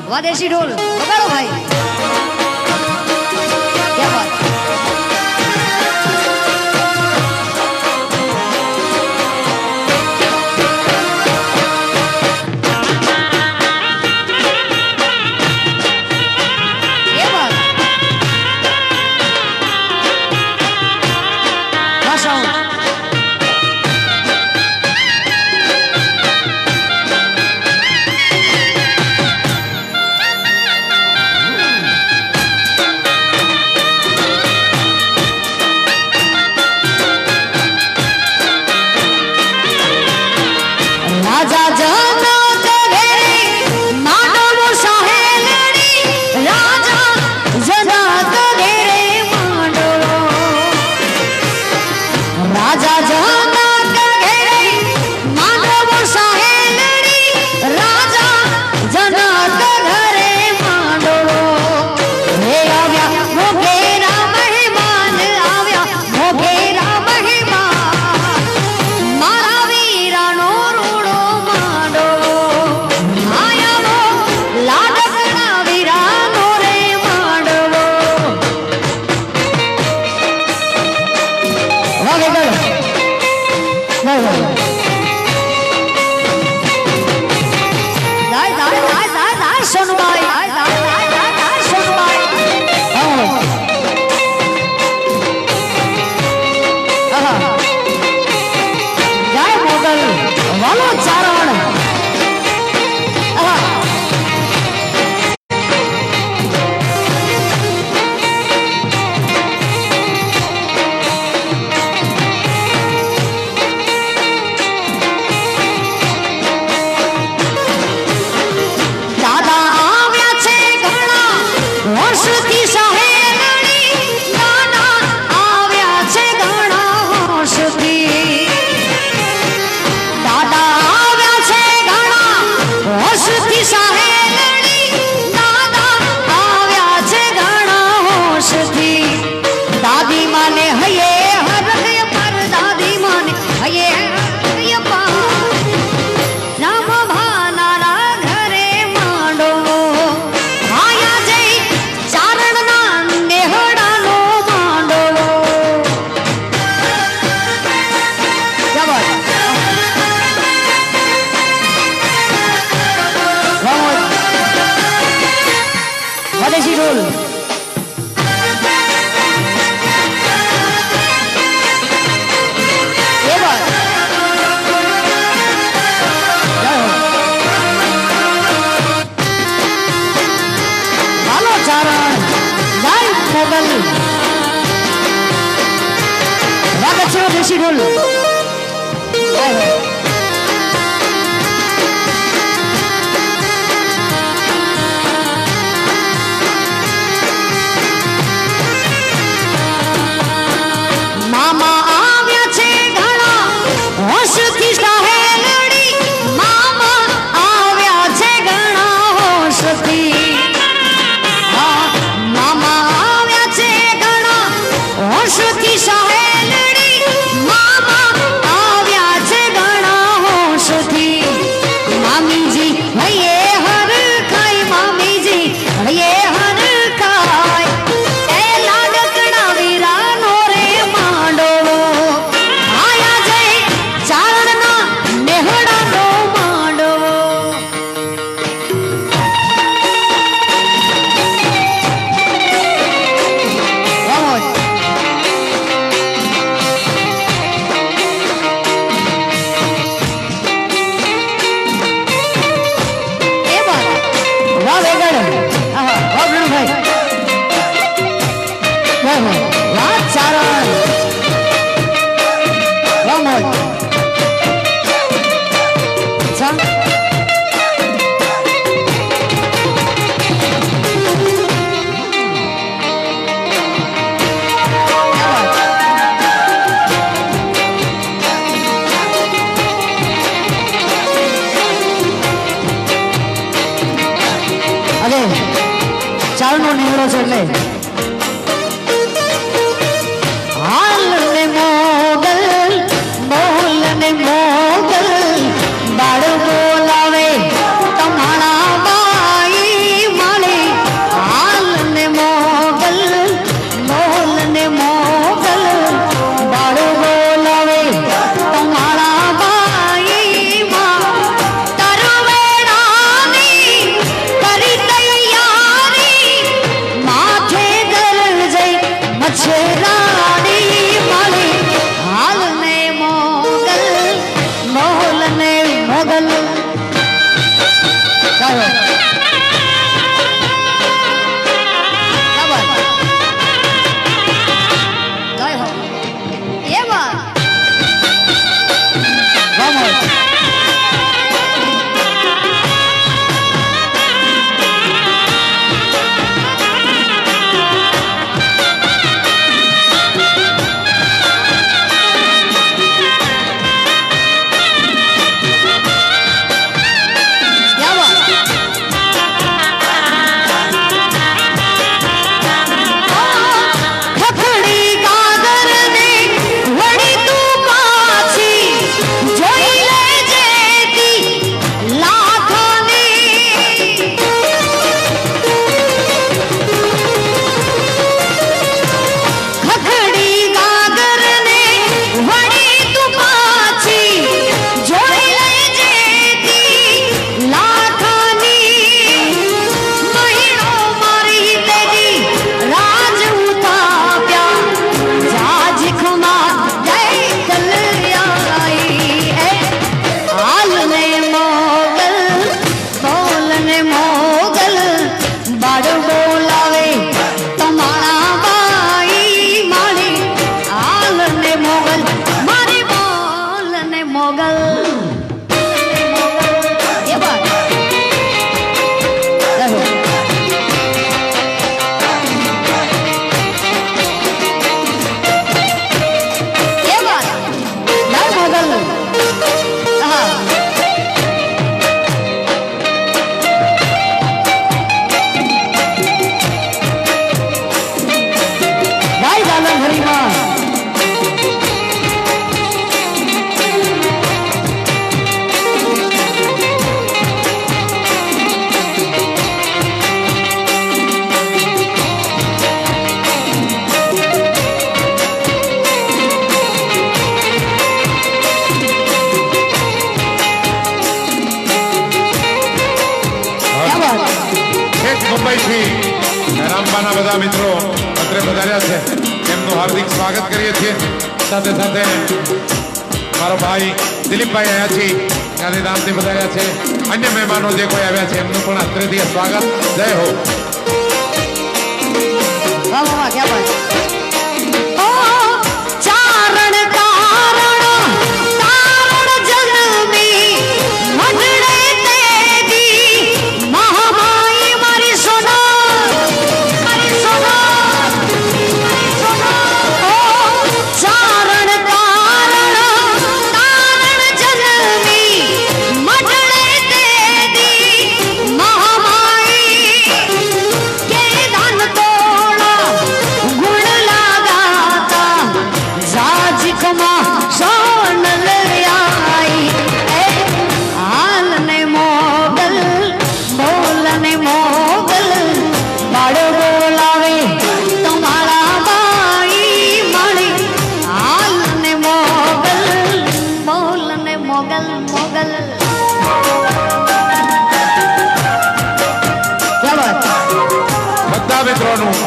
वादेशी ढोल बगाड़ो भाई, क्या बात। वादेशी ढोल वादेशी ढोल ચારનો નીકળો છે એટલે હાલ ને મોગલ બોલ ને મોગલ બાળ બોલાવે તમારા બાઈ जाओ क्या बात जय हो ये बात vamos મુંબઈથી રામબાના બધા મિત્રો અત્રે પધાર્યા છે એમનું હાર્દિક સ્વાગત કરીએ છીએ સાથે સાથે મારો ભાઈ દિલીપભાઈ આવ્યા છે ગાંધીધામથી પધાર્યા છે અન્ય મહેમાનો જે કોઈ આવ્યા છે એમનું પણ અત્રેથી સ્વાગત જય હો વાહ વાહ क्या बात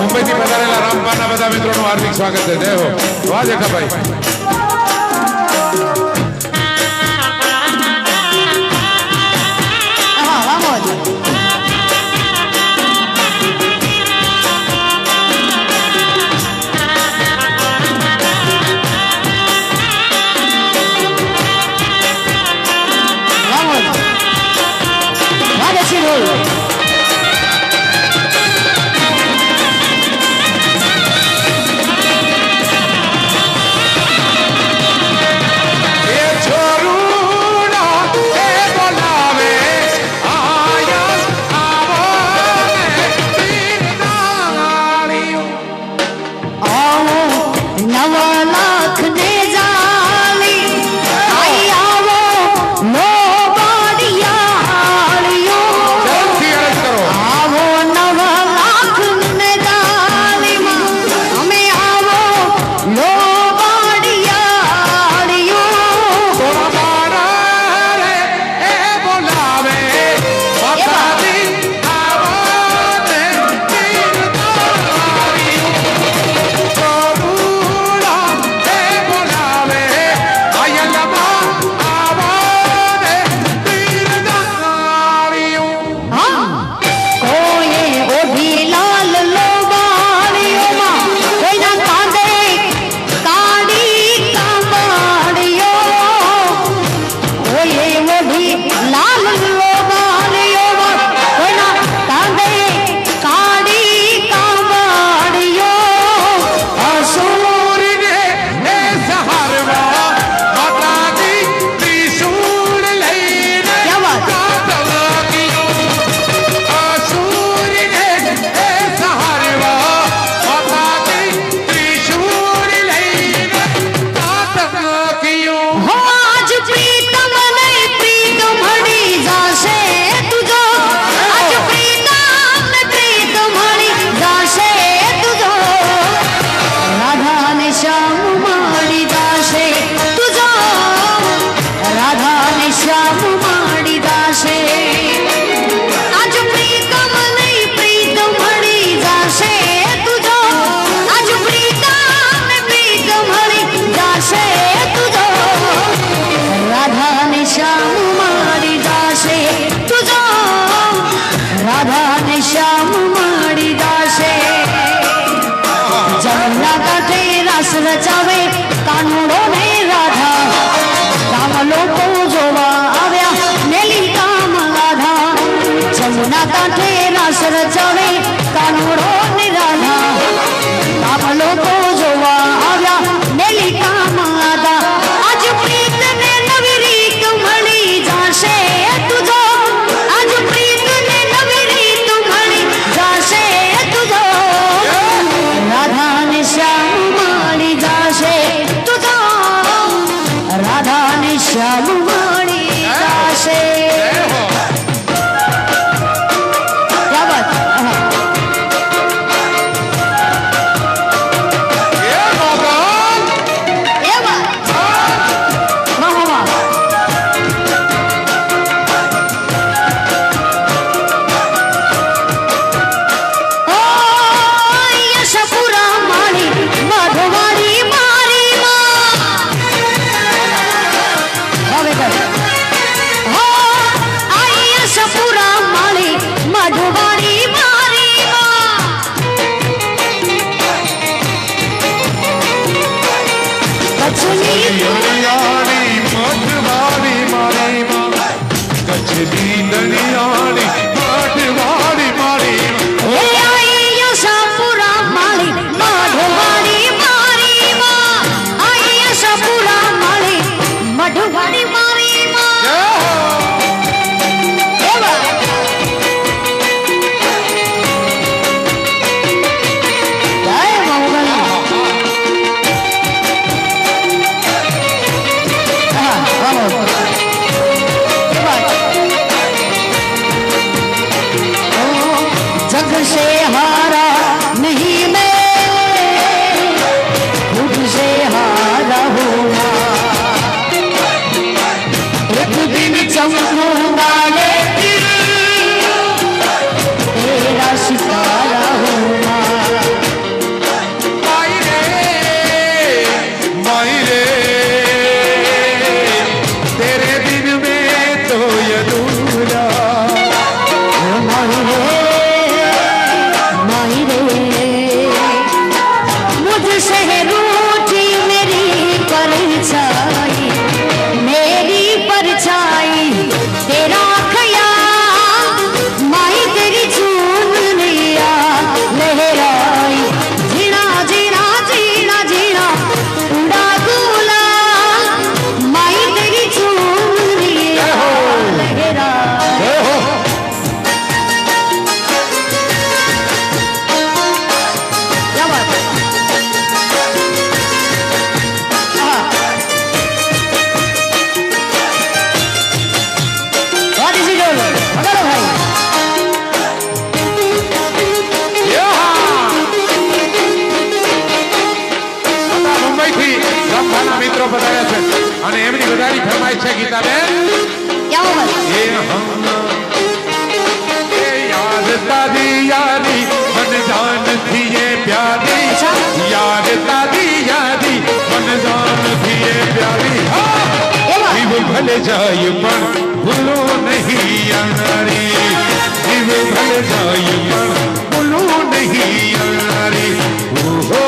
મુંબઈથી પધારેલા રામબાના બધા મિત્રોનું હાર્દિક સ્વાગત છે જય હો વાહ જેઠાભાઈ ના કાંઠે રાસ રચાવે કાનુડો ને રાધા આપ લોકો જોવા આવ્યા મેલી કામાતા આજ પ્રીત ને નવી રીત મળી જાશે તુજો આજ પ્રીત ને નવી રીત મળી જાશે તુજો રાધા ને શ્યામ મળી જાશે તુજો રાધા ને શ્યામ મળી જાશે क्या बात ये बात वाह वाह ओ यशपुरा मारी मधुवारी मारी माँ હવે કર हो आई यशपुरा मारी मधुवारी मारी माँ कछली દરિયાની મઠવાડી મારી માં કચ્છની દરિયાની મઠવાડી મારી માં એ आई यशपुरा मारी मधुवारी मारी माँ आई यशपुरा मारी मधुवारी मारी माँ एवा जय मंगला हाँ vamos जग से हारा नहीं मैं खुद से हारा हूँ एक दिन चमकूंगा लेकिन तेरा सितारा हूँ मायरे तेरे बिन में तो अधूरा मुझसे रूठी मेरी परछाई तेरा ख्याल माही तेरी चून लिया लहराई जीना जीना जीना जीना उड़ा गुलाल माही तेरी चून लिया लहराई क्या बात है हाँ What is it all? पकड़ो भाई મુંબઈથી રમવાના મિત્રો પધાર્યા છે અને એમની વધારી ફરમાઈશ છે ગીતાબેન क्या हुआ ये हम ये याद तारी यारी मन जान थी ये प्यारी अच्छा। याद तारी यारी मन जान थी ये प्यारी हाँ। एवा जीव भले जाय पण भूलो नहीं यारी जीव भले जाय पण भूलो नहीं यारी ओहो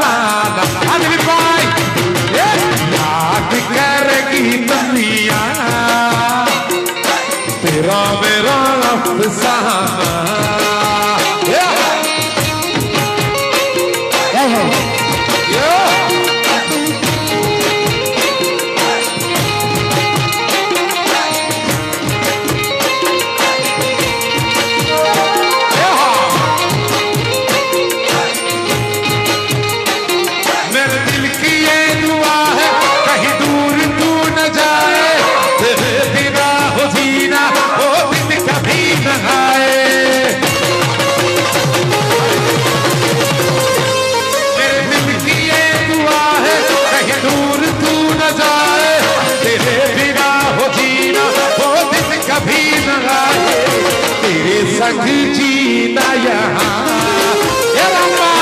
राना दिलीप भाई याद करेगी दुनिया तेरा मेरा अफसाना जय हो मेरे दिल की ये दुआ है कहीं दूर तू न जाए तेरे बिना हो जीना वो दिन कभी न आए मेरे दिल की ये दुआ है कहीं दूर तू न जाए तेरे बिना हो जीना वो दिन कभी न आए तेरे संग जीना यहाँ ये रब्बा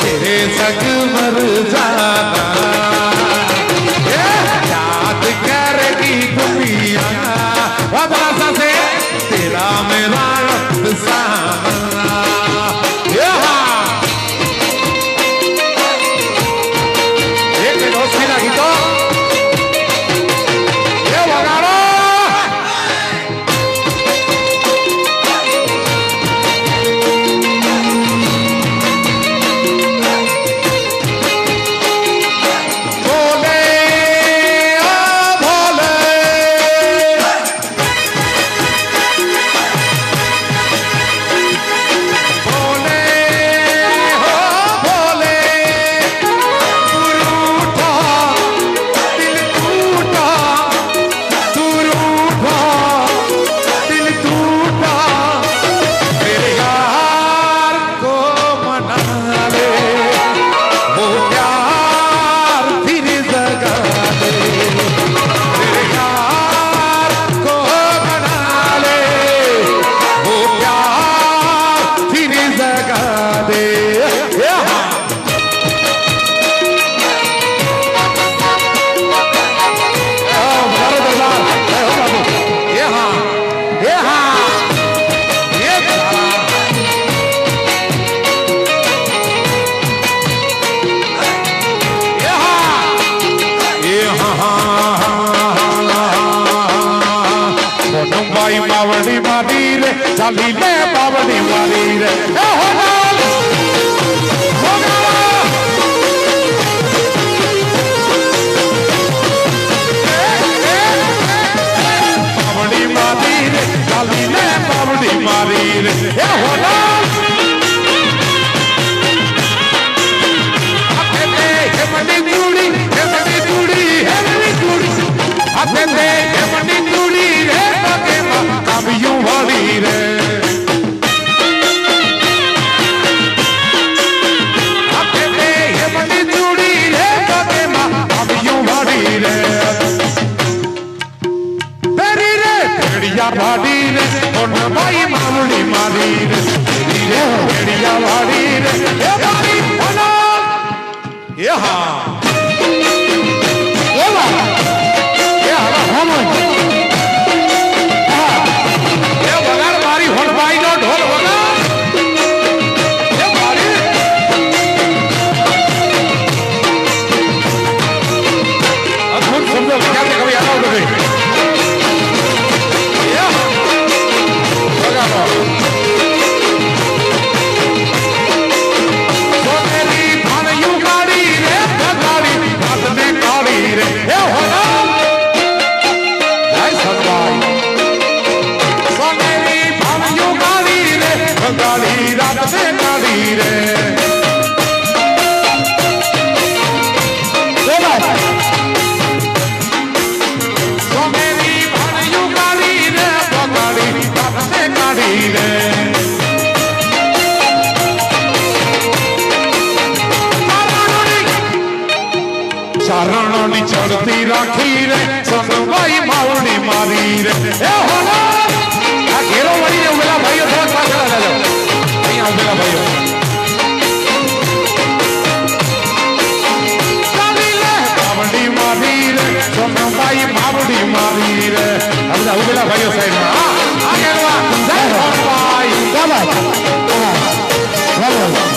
तेरे संग मर जाना याद करेगी दुनिया वादा से तेरा मेरा अफसाना एक दोस्ती लगी तो ये वगाड़ो बाई बावड़ी मारी रे चाली ले बावड़ी मारी रे बावड़ी मारी रे चाली ले बावड़ी मारी रे हेमनी चूड़ी हेमनी चूड़ी हेमनी चूड़ी हाथे दे हेमनी चूड़ी रे काबियों वाली रे हाथे दे हेमनी चूड़ी रे काबियों वाली रे तेरी रे भेड़िया भाड़ी रे उन भाई मामूली मारी रे तेरी रे भेड़िया भाड़ी रे ये भाई बना यहाँ ये बात ये हला हम ये बगार मारी होल भाई नो ढोल बगा ये मारी अद्भुत शब्द क्या थे कभी आना उधर ये बगा तो तेरी धान यू गाड़ी रे गाड़ी हाथ में गाड़ी रे ये होना जय सतराम सोनेरी धान यू गाड़ी रे गाड़ी रात में गाड़ी रे ये बात सोनेरी धान यू गाड़ी रे गाड़ी रात में गाड़ी रे चारणों चढ़ती राखी रे सोनबाई मावड़ी मारी रे ए होना आ घेरो वही ने उबेला भाईओ थोड़ा पास चला जाओ नहीं उबेला भाईओ चाली ले मावड़ी मारी रे सोनबाई मावड़ी मारी रे अब जा उबेला भाईओ साइड में आ घेरो जय सोनबाई क्या बात हाँ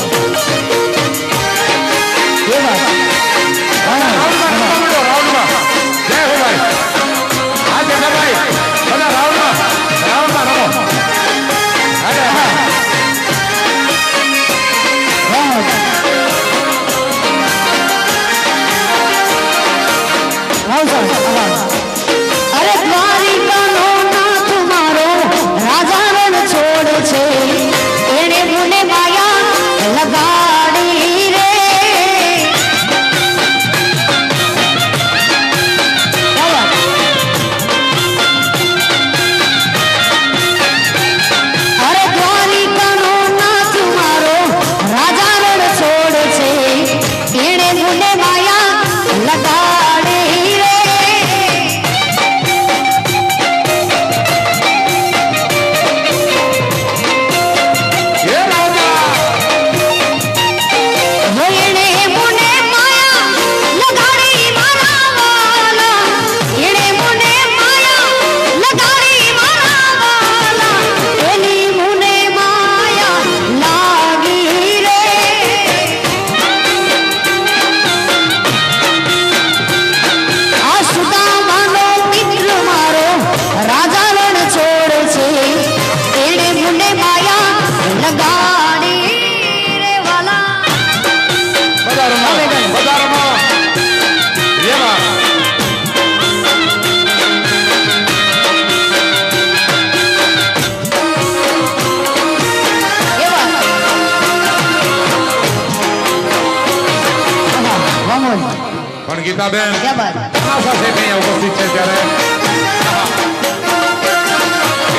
પણ ગીતાબેન क्या बात ઘણા સાથે અહીંયા ઉપસ્થિત છે ત્યારે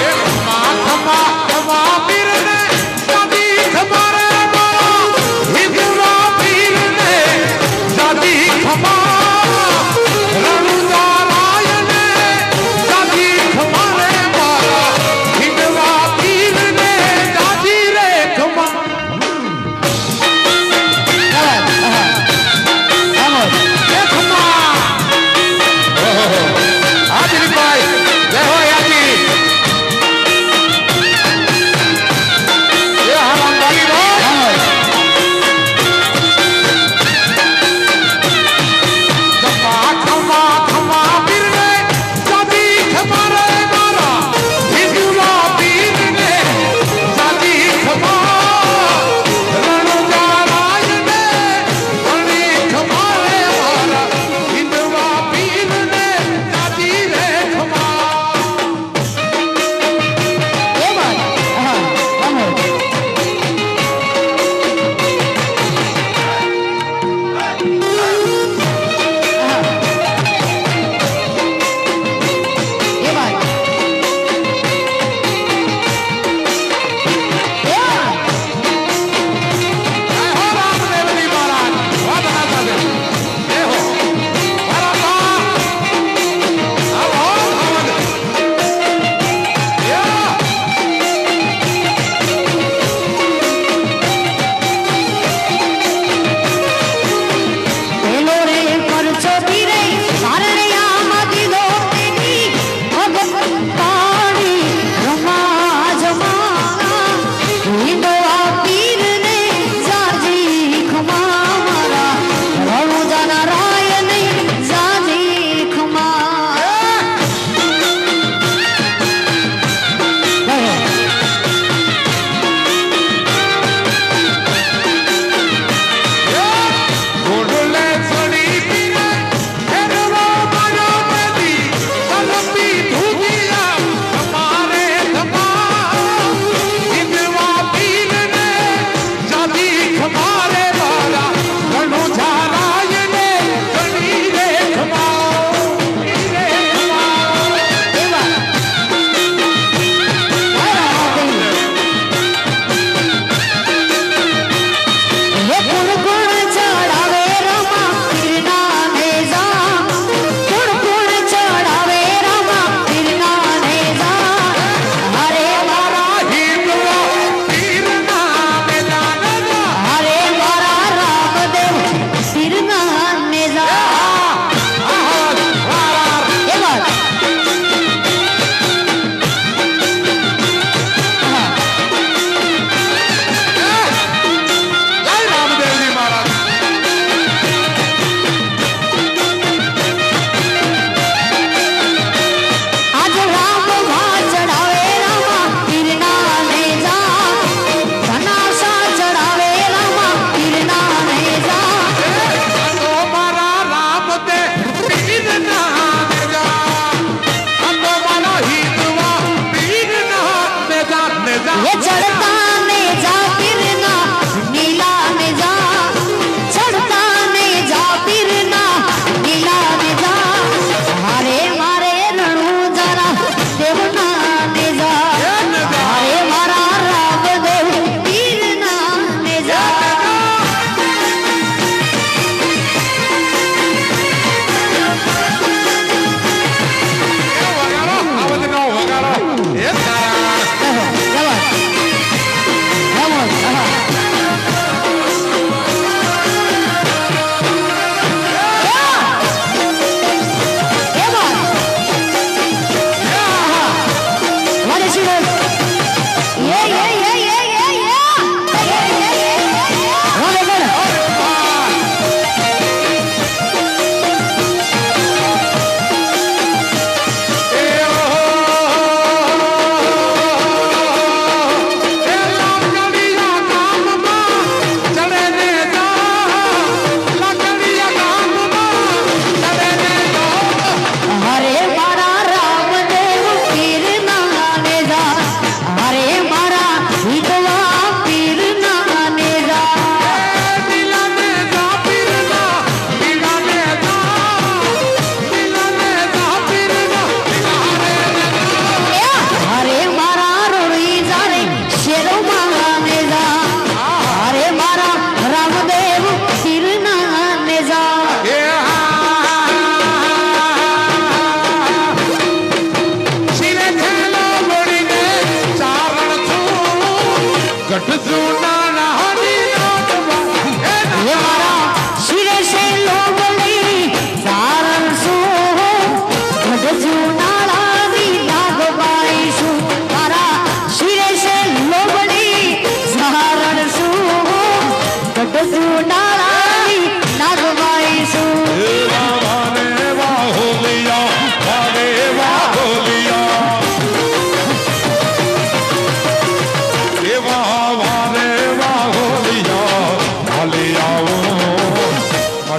એ ખમા ખમા ખમા પીરને સાદી ખમારે મારા હિંદવા પીરને સાદી ખમા રણુદારાયને સાદી ખમારે મારા હિંદવા પીરને સાદી રે ખમા क्या बात आमोद એ ખમા ઓહો આ દિલીપભાઈ જય હો યાજી એ હા અંબાલી રો आमोद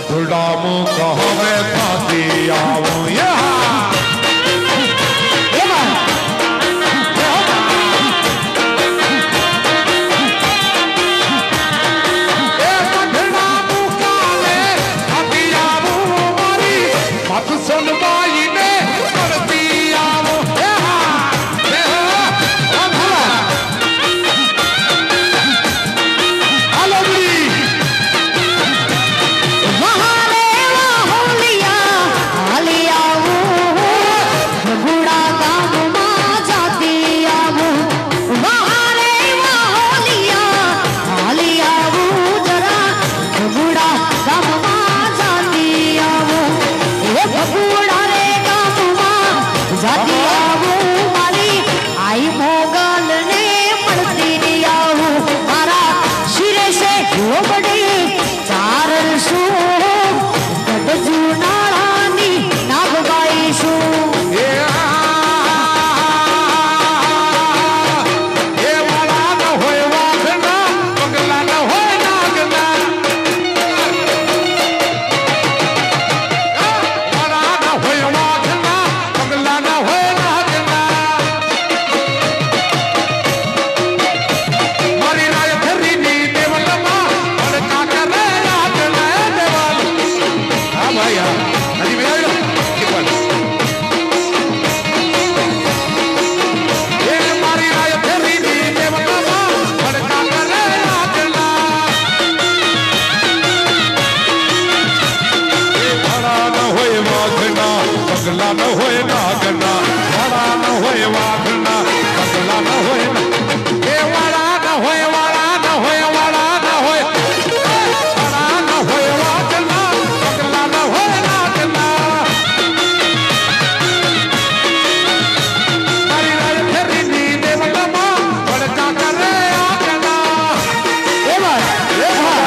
ધૂળામો કહવે થાતી આવું યા એમાં પગલા ન હોય નાગના વાળા ન હોય વાઘના પગલા ન હોય એ વાળા ન હોય વાળા ન હોય વાળા ન હોય વાળા ન હોય વાઘના પગલા ન હોય નાગના મારી રાય ફેરીની દેવલમાં વળકા કરે આગના એમાં એ બાબા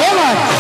એમાં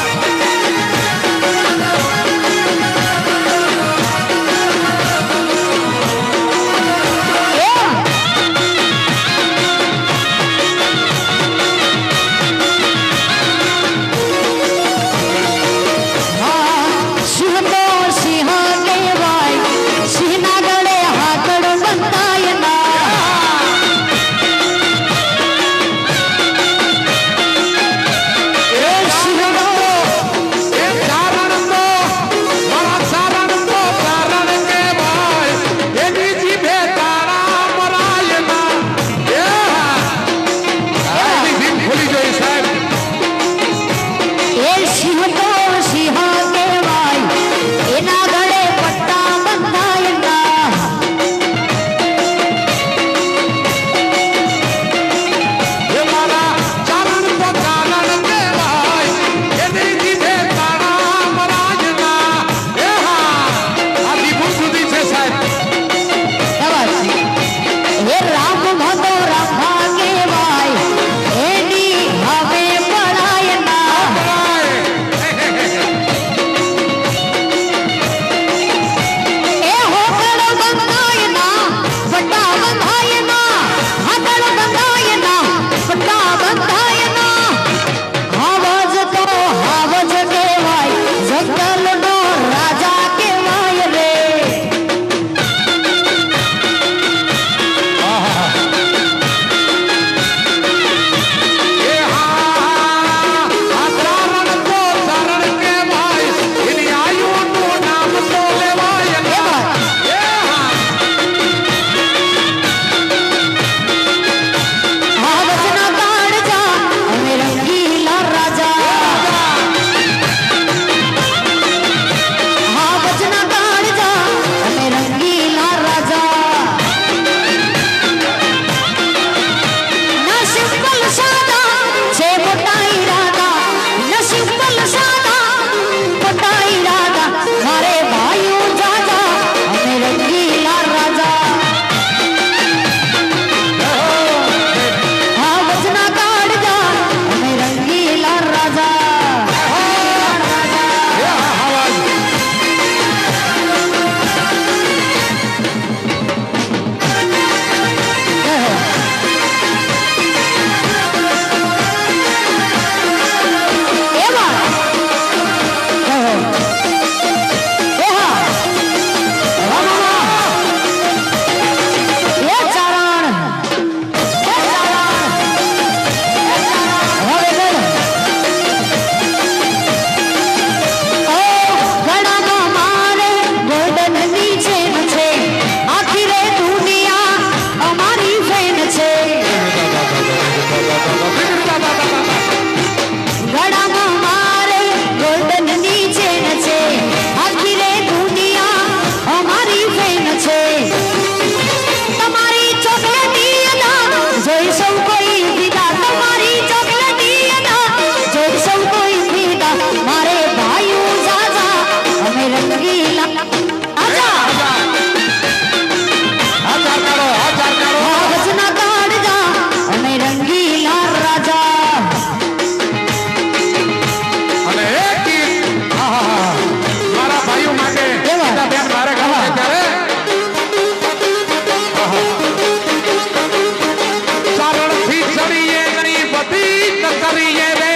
करिए रे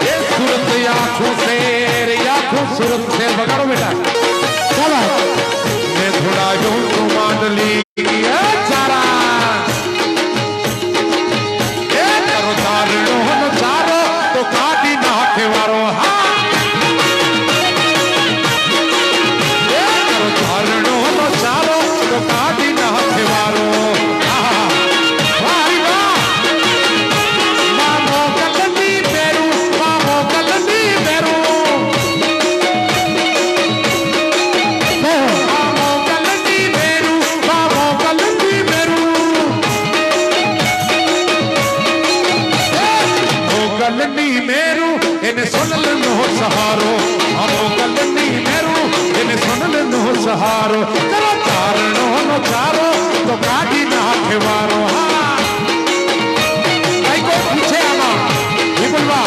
ये सूरत आंखों से खूबसूरत से बगाड़ो बेटा क्या बात मैं थोड़ा यूं तो मांडली चारा ये करो चारो न चारो तो काटी ना खेवारो हाँ ये करो चारो न चारो तो काटी ना खेवारो सहारो हमो कलनी मेरू इन सुन लो सहारो करो चारणो नो चारो तो काटी ना खेवारो हाँ भाई को पूछे आना विपुलवा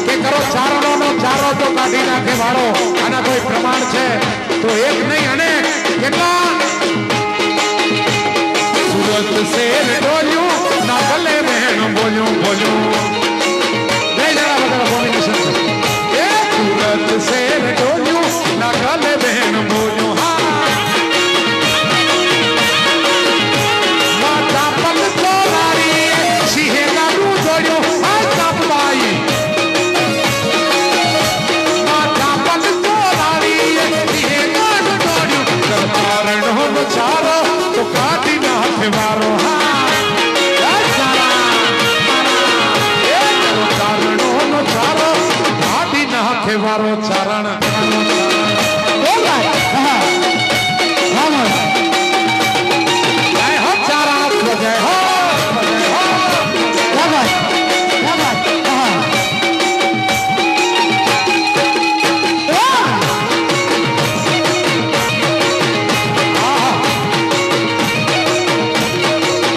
के करो चारणो नो चारो तो काटी ना खेवारो आना कोई प्रमाण छे तो एक नहीं अनेक કેટલા सूरत से डोल्यू ना गले बहन बोलूं बोलूं नहीं जरा बता कॉम्बिनेशन सूरत से डोलूं ना गले बहन बोलूं हाँ माता पल तो लारी सीहे का रूह जोड़ो आज तब बाई माता पल तो लारी सीहे का रूह जोड़ो कर कारण हो चारो तो काटी ना खेवारो हाँ खेवारो चारण जय हो चारण जय हो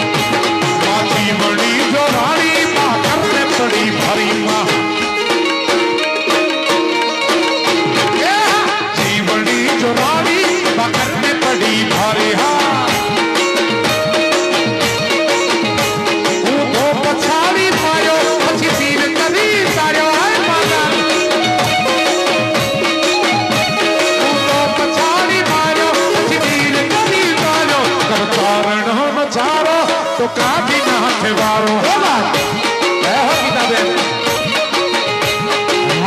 माची बड़ी जो रानी माँ करने पड़ी भरी माँ करने पड़ी भारी हाँ वो पछाड़ी पायो अच्छी तीर करी तारो है पागल वो पछाड़ी पायो अच्छी तीर करी तारो कर कारण हो चारो तो काटी ना खेवारो हो बात है हो किताबें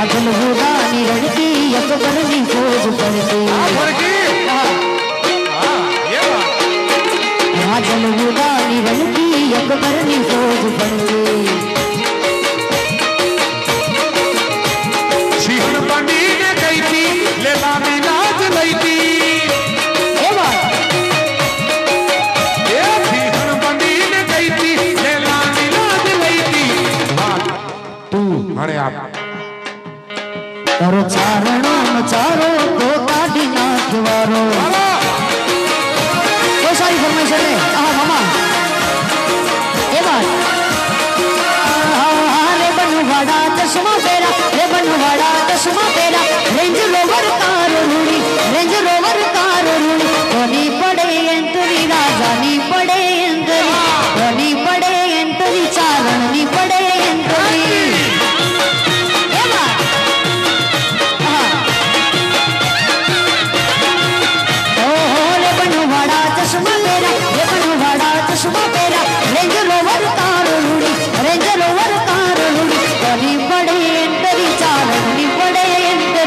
आजम हुदानी लड़की यक करनी खोज पड़ती लड़की आजम हुदानी लड़की यक करनी खोज पड़ती सिहन बनी ने गई थी ले लामी लाज लई थी ये सिहन बनी ने गई थी ले लामी लाज लई थी तू हरे आप करो चारणो न चारो तो काटी ना खेवारो तो सारी फरमाइश है आहा मामा ये बात रे बनवाड़ा चश्मा तेरा रे बनवाड़ा चश्मा तेरा रेंज रोवर कार रूड़ी रेंज रोवर कार रूड़ी कोनी पड़े एंटरी राजा नी पड़े एंटरी कोनी पड़े एंटरी चारण नी पड़े एंटरी चश्मा तेरा रेंज रोवर कार रूड़ी रेंज रोवर कार रूड़ी कोनी पड़े एंटरी चारण नी पड़े एंटरी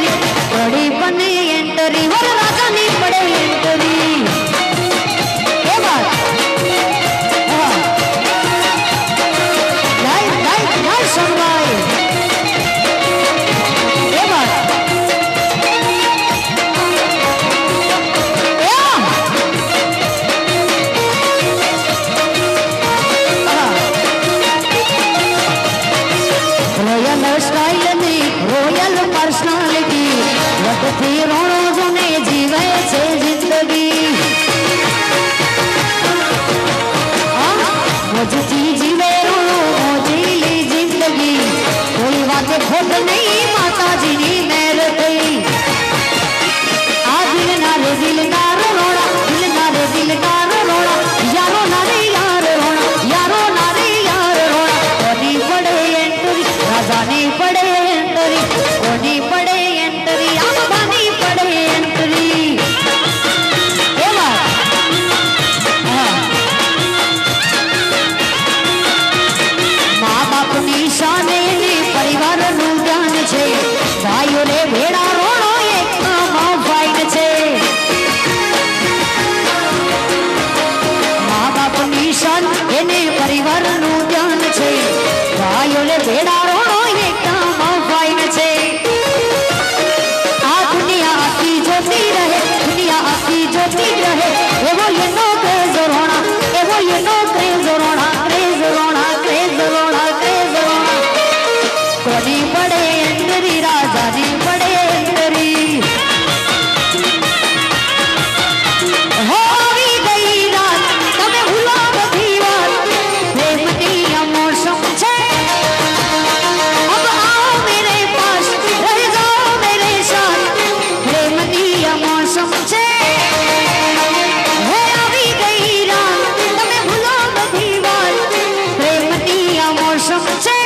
मौसम से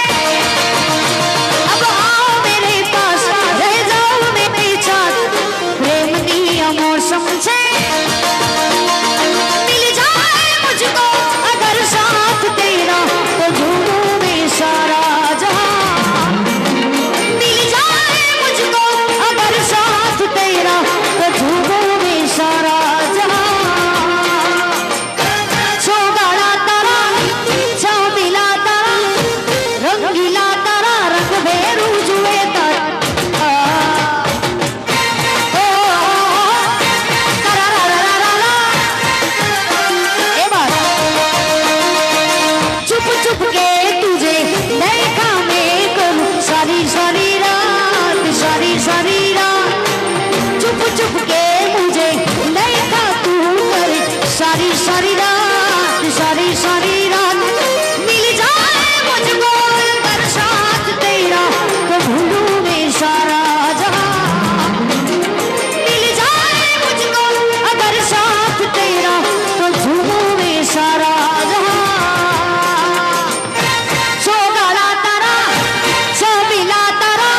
अब आओ मेरे पास रह जाओ मेरे साथ प्रेम दिया मौसम से मिल जाए मुझको अगर साथ तेरा तो झूमूं मैं सारा जहां मिल जाए मुझको अगर साथ तेरा तो झूमूं मैं सारा जहां सोगाड़ा तारा छामिला तारा रंगीला तारा रंग भेरू जुए तारा ए बात चुप चुप के तुझे देखा मैं करूं सारी सारी रात सारी सारी रात चुप चुप के मुझे देखा तू करे सारी सारी रात सारी सारी रात मिल जाए मुझको अगर साथ तेरा तो भूलूं मैं सारा जहां मिल जाए मुझको अगर साथ तेरा तो झूमूं मैं सारा जहां सोगाड़ा तारा छामिला तारा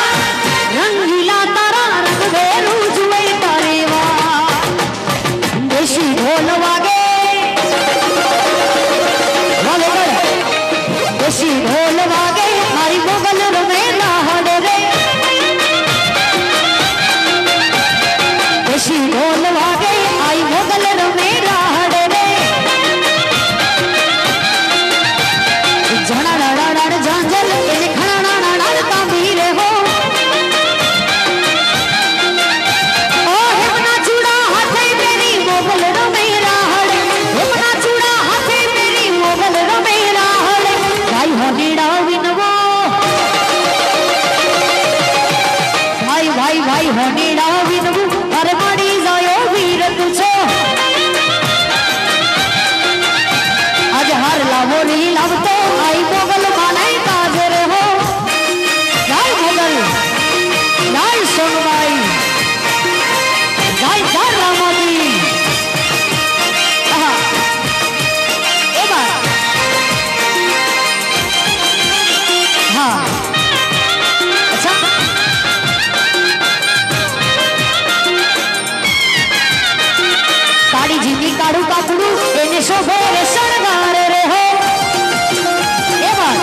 रंगीला तारा रंग भेरू जुए तारे वाह देशी ढोल वागे देशी ढोल वागे मारी मोगल रमे लाहड़ रे देशी ढोल वागे आई मोगल रमे लाहड़ रे झणा डाड़ा डाड़ झांझल એને ખણાણા નાડાડતા મીરે હો ઓ હેમના ચૂડા હાથે મેરી મોગલ રમે રાહડ હેમના ચૂડા હાથે મેરી મોગલ રમે રાહડ ભાઈ હોનેડા વિનવો ભાઈ ભાઈ ભાઈ હોનેડા વિનવું અરે માડી જાયો વીર તું છો आज हार लावो री लावतो आई मोगल मानाई काजर हो जय मोगल जय सोनबाई जय जय रामादी ए बात हाँ अच्छा काड़ी झीनी काड़ू काकड़ू एने शोभे रे शणगार रे हो ए बात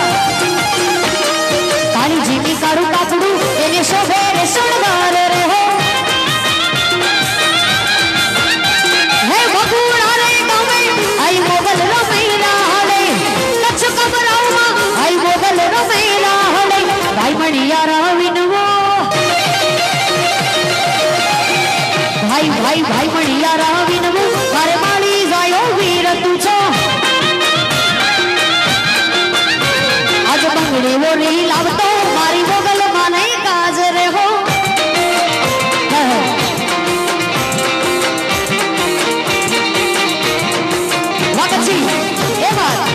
काड़ी झीनी काड़ू काकड़ू एने शोभे रे शणगार रे हो हे बकुड़ा रे गावे आई मोगल रमेला हले कच्छ कमराऊ मा आई मोगल रमेला हले भाई मणिया राविनवो भाई भाई भाई मणिया राविनवो मारे माली जायो वीर તું છો आज બંગડે वो री लावतो मारी मोगल माने काज रे हो वाकची ए बात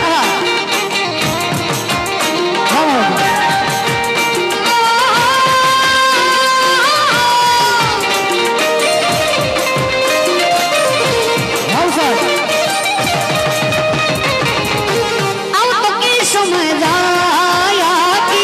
आओ तो की समझाया कि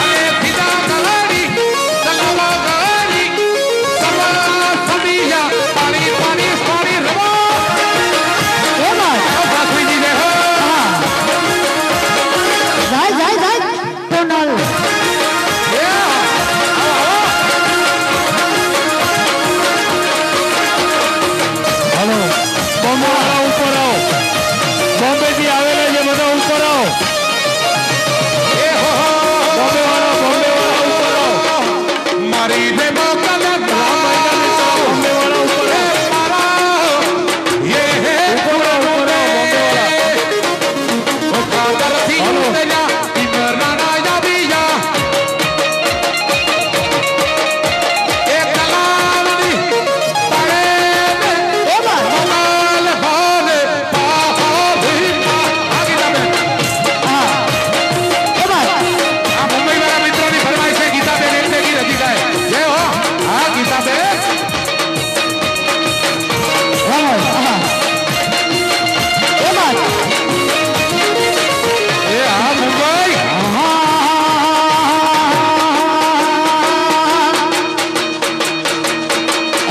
अरे सीधा गलाड़ी चलावा गलाड़ी सवा समिया पानी पानी पानी रवा એ વાત बासुरी जी ने हो હા જાય ટોનલ હાલો બોમ્બે વાળા ઉપર આવો બોમ્બે થી આવેલા છે બધા ઉપર આવો બોમ્બે વાળા ઉપર આવો मारी ने मौका लगा બોમ્બે વાળા ઉપર આવો ये है ઉપર આવો બોમ્બે વાળા ओ खातर थी तेरा इमराना या बिया ए कलावनी पड़े એ વાત कमाल भाले पाहा भी आगे जाबे હા એ વાત આ મુંબઈ વાળા મિત્રોની ફરમાઈશ છે ગીતાબેન એટલે ગીત હજી ગાય જય હો હા ગીતાબેન રમણ હા એ વાત એ હા મુંબઈ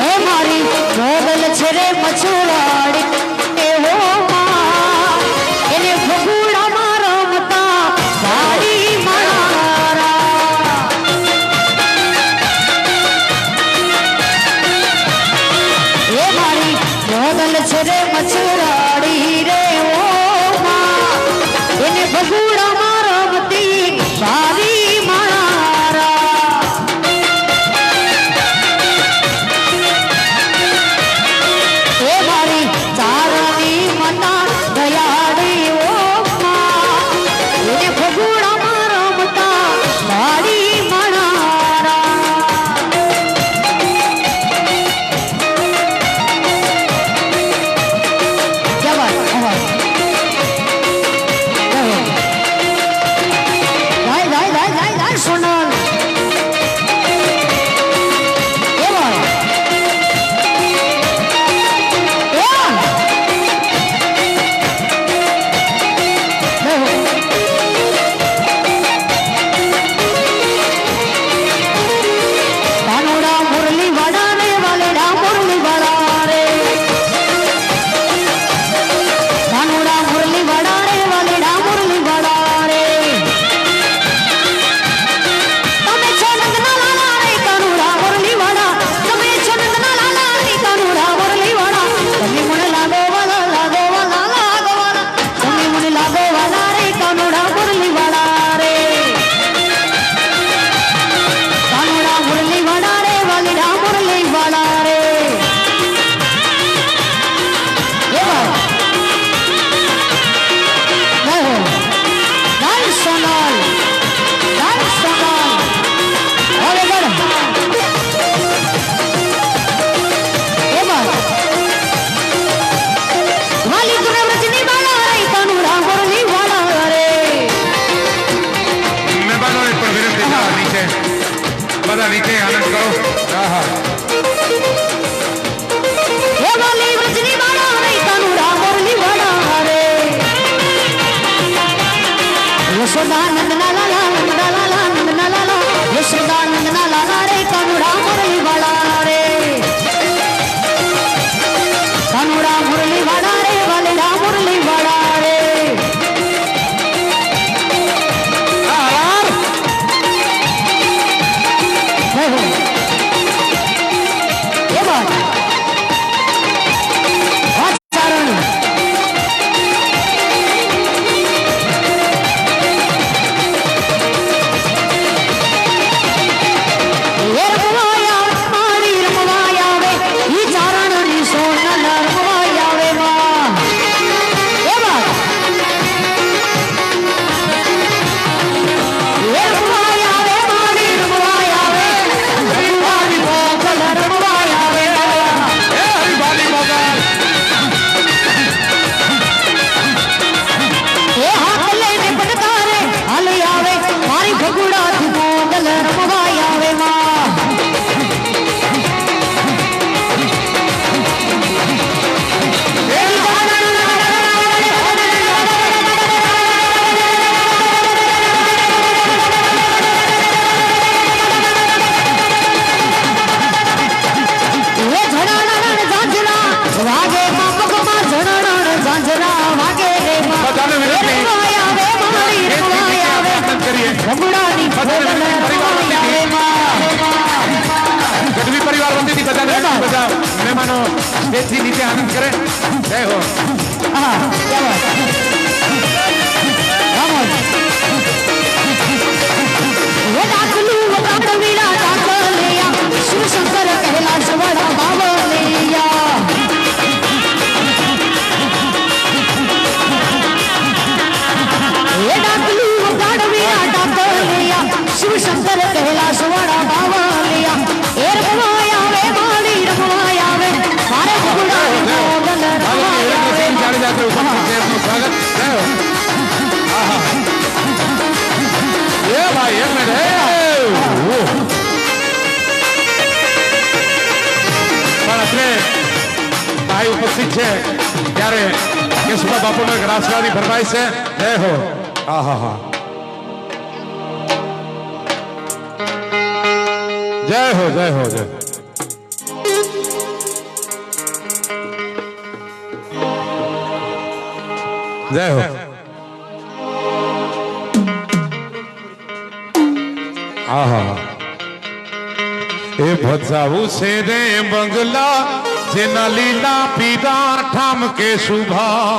એ મારી મોગલ છે રે મછુરાડી એ હો માં એને ફગુડામાં રમતા વાડી મારા એ મારી મોગલ છે રે મછુરાડી રે ઓ માં એને ફગુડામાં રમતી વાડી મારા એ મારી ચારણી મના દયાળી ઓ માં એને ફગુડામાં રમતા વાડી મારા જવાય અવાજ જાય સોનલ એ ભાઈ કાનોડા મુરલી વાડા રે વાલેડા મુરલી વાડા રે કાનોડા મુરલી વાડા રે વાલેડા મુરલી વાડા રે તમે છો નંદના લાલા રે કાનોડા મુરલી વાડા તમે છો નંદના લાલા રે કાનોડા મુરલી વાડા તમે મને લાગો વાલા તમે મને લાગો વાલા રે કાનોડા મુરલી વાડા રે કાનોડા મુરલી વાડા રે વાલીડા મુરલી વાડા રે એ વાત નહીં નહીં સોનલ હવે ગણ એ વાત વાલી તુને વ્રજની વાલા રે કાનોડા મુરલી વાડા રે મહેમાનોને પણ વિનંતી છે નીચે બધા નીચે આનંદ કરો હા હા એ વાલી વ્રજની વાલા રે કાનોડા મુરલી વાડા રે યશોદા નંદના લાલા યશોદા નંદના લાલા રે કાનોડા મુરલી વાલા રે કાનોડા મુરલી વાડા રે વાલેડા મુરલી વાડા રે ભગુડાની ગઢવી પરિવાર વતીથી બધા મહેમાનો સ્ટેજથી નીચે આનંદ કરે. જય હો. હા રામોદ એ ડાકલું વગાડવીરા ડાકલિયા શિવશંકર કૈલાસ વડા બાવલિયા એ ડાકલું વગાડવીરા ડાકલિયા શિવશંકર કૈલાસ વડા બાવલિયા એ રમવાય આવે માળી રમવાય આવે મારે ભગુડાની મોગલ રમવાય આવે જાડેજા કે ઉપસ્થિત છે એમનું સ્વાગત. જય હો. આહા. એ ભાઈ એક મિનિટ. પણ અત્રે ભાઈ ઉપસ્થિત છે ત્યારે કેશુભા બાપુનો એક રાસવાડી ફરમાઈશ છે. જય હો. આહા. જય હો જય હો જય. જય હો. આહા. એ ભજાવું છે રે બંગલા જેના લીલા પીડા ઠામ કેશુભા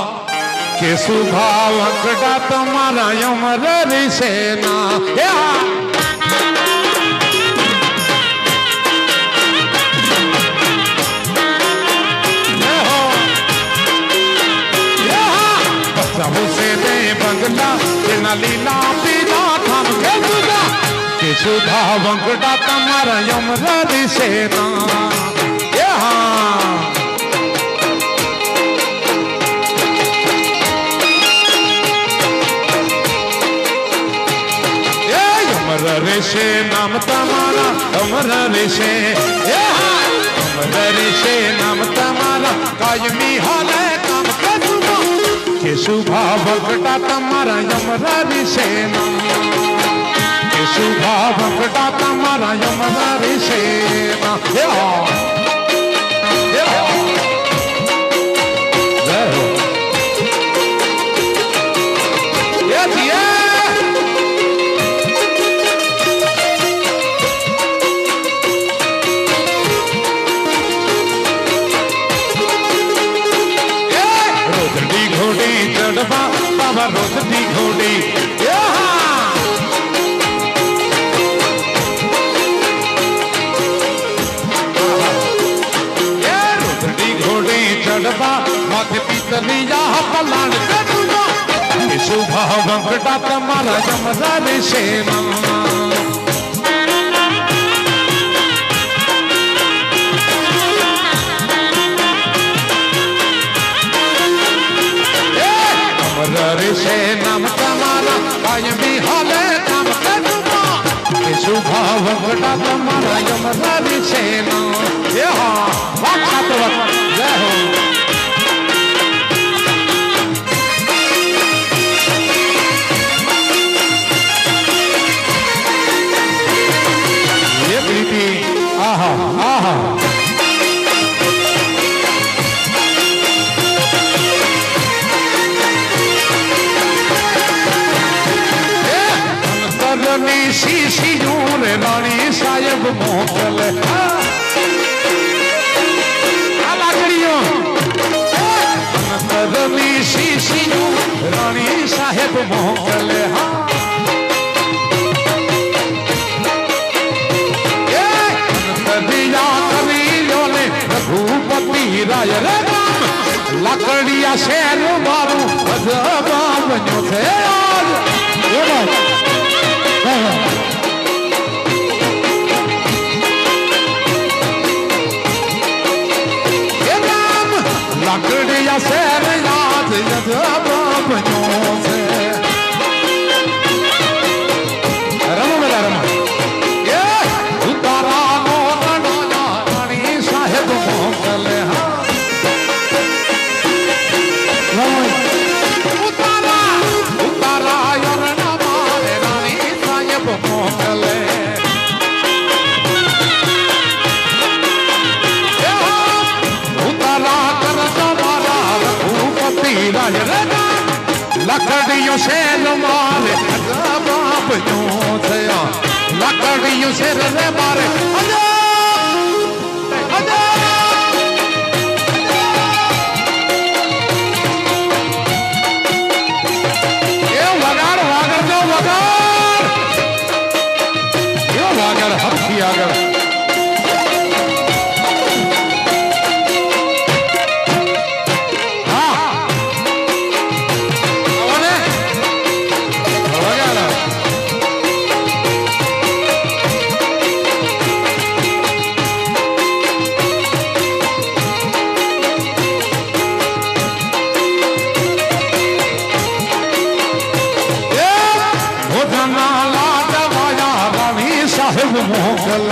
વંકડા તમારા અમર રીસેના. બંગલા જેના લીલા પીલા ઠામ કેશુભા વંકડા તમારા અમર રીસેના. અમર રહેશે નામ તમારા અમર રહેશે. અમર રહેશે નામ તમારા કાયમી હાલે કામ કેશુભા વંકટા તમારા અમર રહેશે. કેશુભા વંકટા તમારા અમર રહેશે. બાબા રોજની ઘોડી રોજની ઘોડી ચડવા માથે પિતલિયા પલાણ કેશુભા વંકટા તમારા જમરા રહેશે. રહેશે નામ તમારા કાયમી હાલે કામ કેશુભા વંકટા તમારા અમર રહેશે. જય હો. એક રીતિ. આહા આહા. શીશિયું રે રાણી સાહેબ મોકલે આ લાકડીઓ અંતરની શીશિયું રાણી સાહેબ મોકલે. રઘુપતિ રાય રે લાકડીયા શેર મારું અજબા બન્યો છે. લાકડીયા શેર યાદ અજબા બન્યો છે. રમો બધા રમો. ઉતારાનો રાણી સાહેબ મોકલે. લખડીયો શેર મારે બાપ ક્યું થયા લાકડીયું છે રે મારે અજા અજા એ વગાડ વાગડ જો વગાડ એ વાગડ હરખી આગળ મોકલ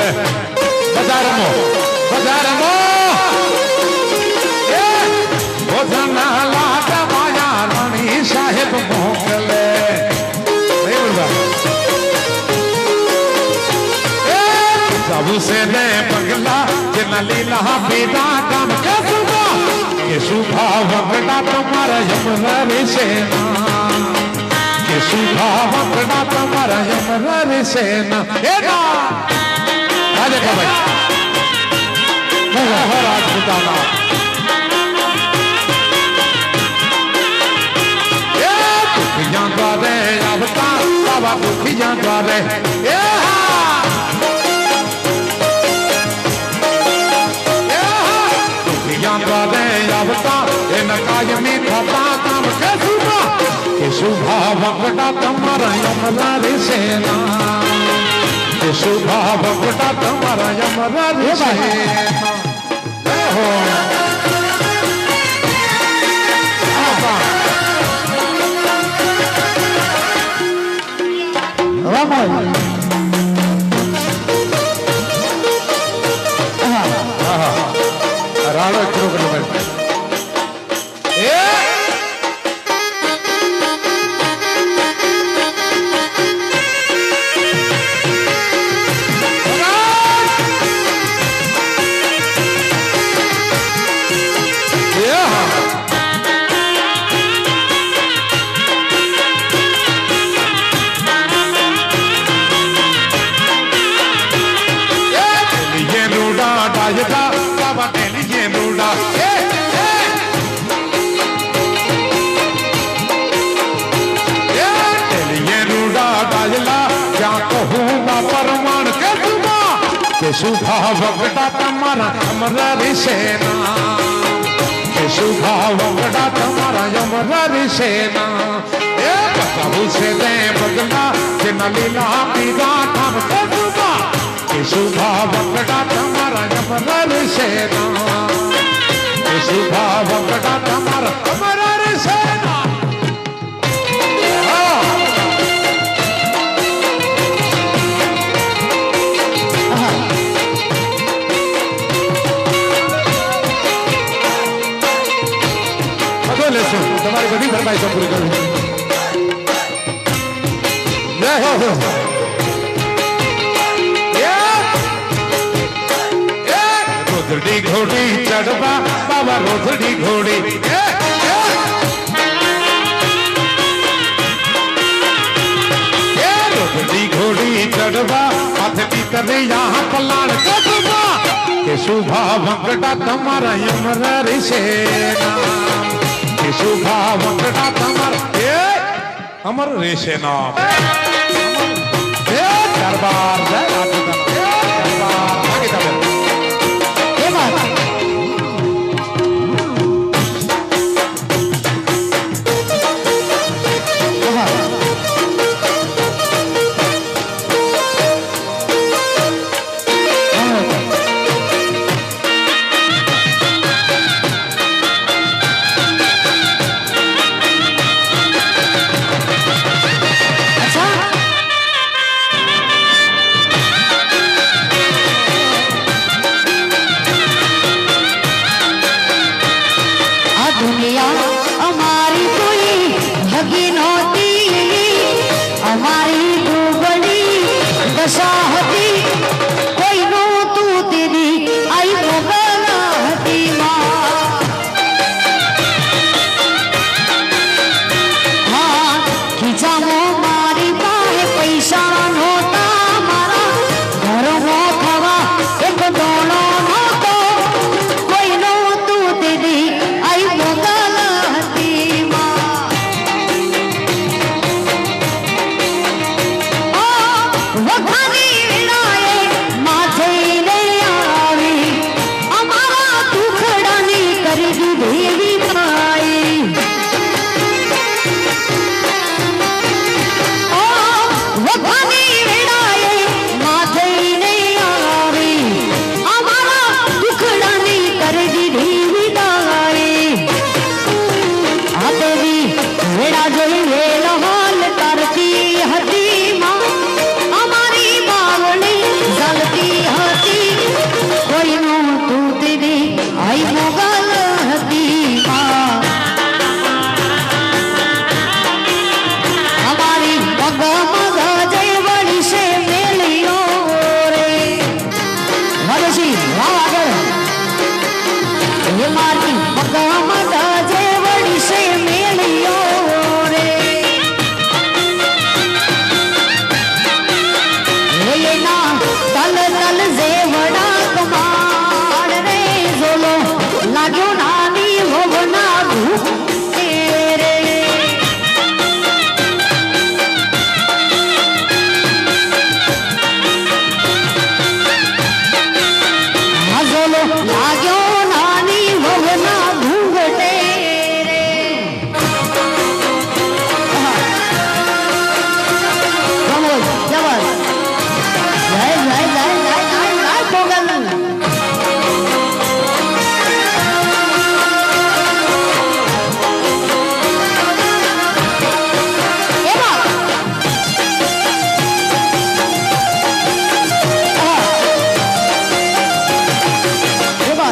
બજારમાં લાટા માયા રાણી સાહેબ મોકલે સાબુ સે ને પગલા જેના લીલા બેટા કામ કસુબા કે શુભા વગડા તમારા યમરા રે સેના કે શુભા વગડા તમારા યમરા રે સેના राजे का भाई राजपूताना दुखियां द्वारे अवता बाबा दुखियां द्वारे दुखियां द्वारे अवता इन कायमी खाता काम के शुभा वकड़ा तुम्हारा यमरा रे सेना શુભા વગડા તમારા યમરા રે હો રાણો કિલોમીટર શુભા વગડા તમારા યમરા રે સેના કે શુભા વગડા તમારા યમરા રે સેના એ બતાવું છે તે બગલા જેના લીલા પીડા ઠામ કસુબા કે શુભા વગડા તમારા યમરા રે સેના કે શુભા વગડા તમારા યમરા રે સેના તમારી બધી ફરમાઈશો પૂરી કરવી રોધડી ઘોડી ચડવા બાબા રોધડી ઘોડી રોધડી ઘોડી ચડવા હાથ પીતરે યહાં પલાણ કસબા કે શુભા વગડા તમારા યમરા રે સેના શુભા વગડા તમારા અમર રેશે ના દરબાર વખાની વેળાએ માથે આવી અમારા દુખડાની કરી દીધી વિદાય. ઓ વખાની વેળાએ માથે આવી અમારા દુખડાની કરી દીધી વિદાય. આ દેવી વેળા જોઈ વેલ હાલ કરતી હતી માં અમારી બાવળી ઝલતી હતી કોઈનું તૂટની આઈ મોગલ હતી માં અમારી મગ મગ જય વળી છે મેલીઓ રે મરસી વાહ આગળ હે મારી મગ મગ જય વળી છે મેલીઓ રે એના તલ તલ જેવડા કમાડ રે ઝોલો લાગ્યો નાની હોવના ભૂખ રે આ ઝોલો લાગ્યો નાની હોવના ઘૂંઘટે રે Vamos, ya vas. Lai, pónganlo. Eva. Eva.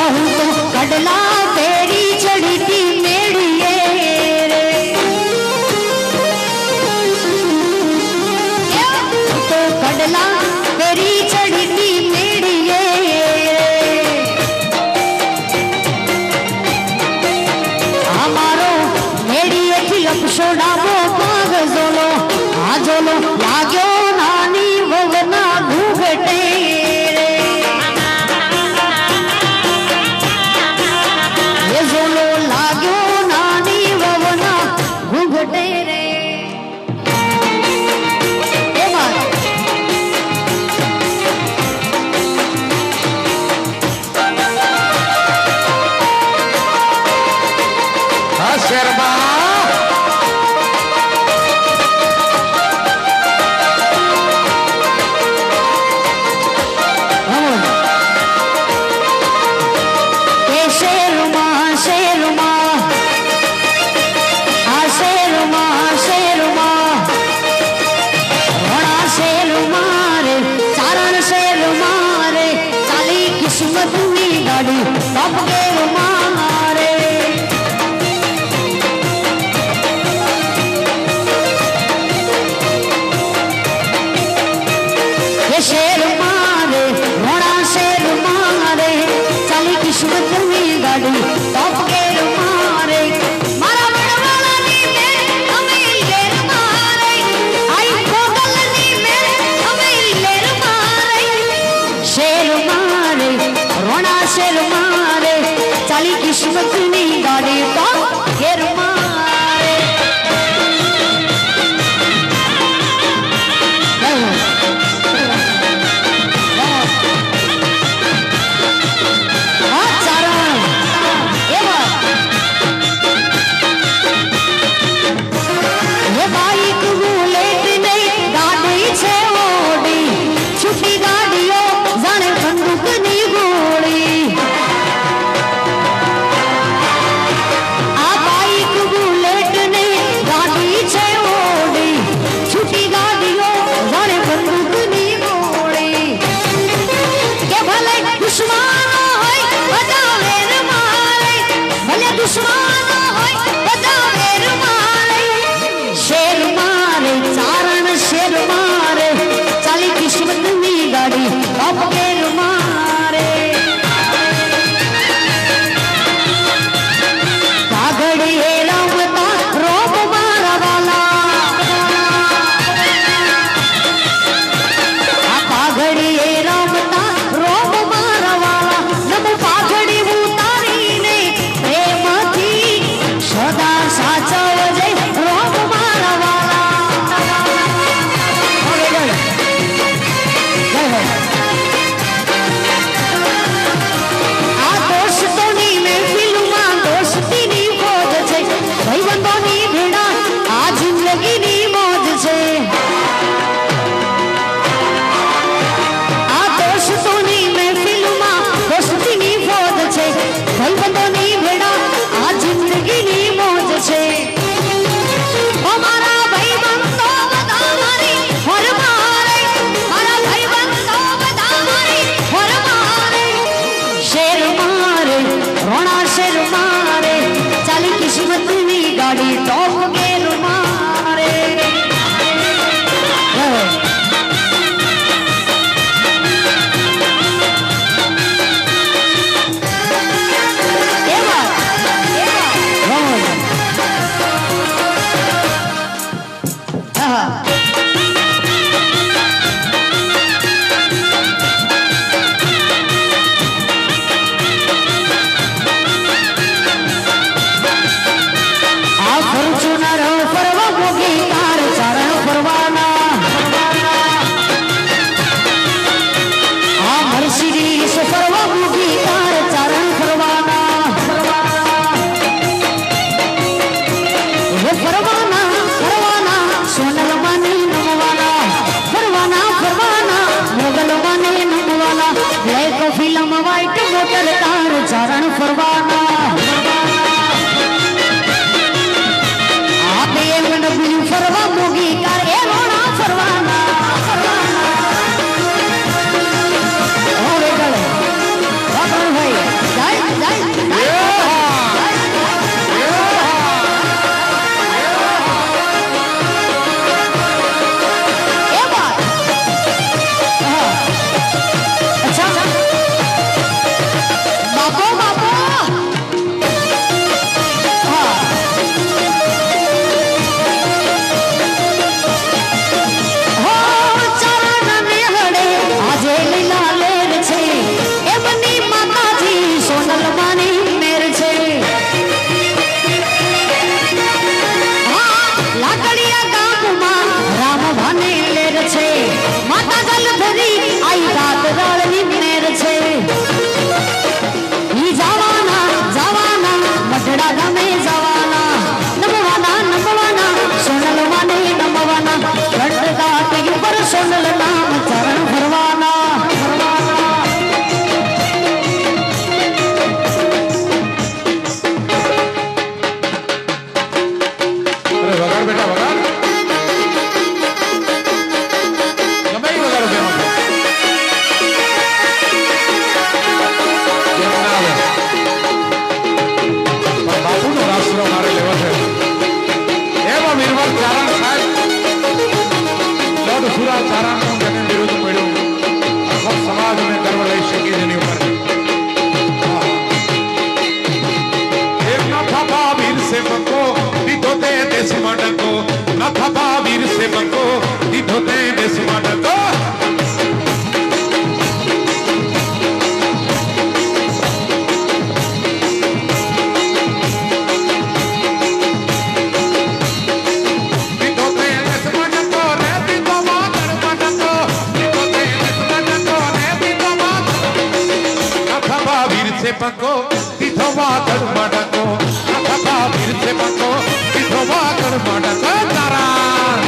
હું તો કડલા તેરી ચડી તી મેડીએ રે હું તો કડલા તેરી ચડી તી મેડીએ અમારો મેડીએથી અપસોડાવો પાગ ઝોલો આ ઝોલો લાગ્યો નાની વવના ઘૂંઘટે રે એ ઝોલો લાગ્યો નાની વવના ઘૂંઘટે રે એ વાત હા શેરબા એ શેરમાં શેરમાં આ શેરમાં શેરમાં ઘણા શેરમાં રે ચારણ શેરમાં રે ચાલી કિસ્મતની ગાડી ટપ ગેરમાં રે એ શેરમાં રે ઘણા શેરમાં રે ચાલી કિસ્મતની ગાડી ટપ ગેરમાં રે મારા વડવાળાની મેર અમે લેરમાં રે આઈ ગોગલની મેર અમે લેરમાં રે શેરમાં રે ઘણા શેરમાં રે ચાલી કિસ્મતની ગાડી ટપ ગેરમાં રે હા ચારણ એવા હે બાઈક બુલેટ નહીં ગાડી છે ઓડી છૂટી ગાડીઓ જાણે બંદૂકની ગોળી આ બાઈક શેર મારે ચાલી કિસ્મતની ગાડી ટોપ ગેર મારે પકો દીધો વાગડ મડકો આખા વીર છે પકો દીધો વાગડ મડકો તારા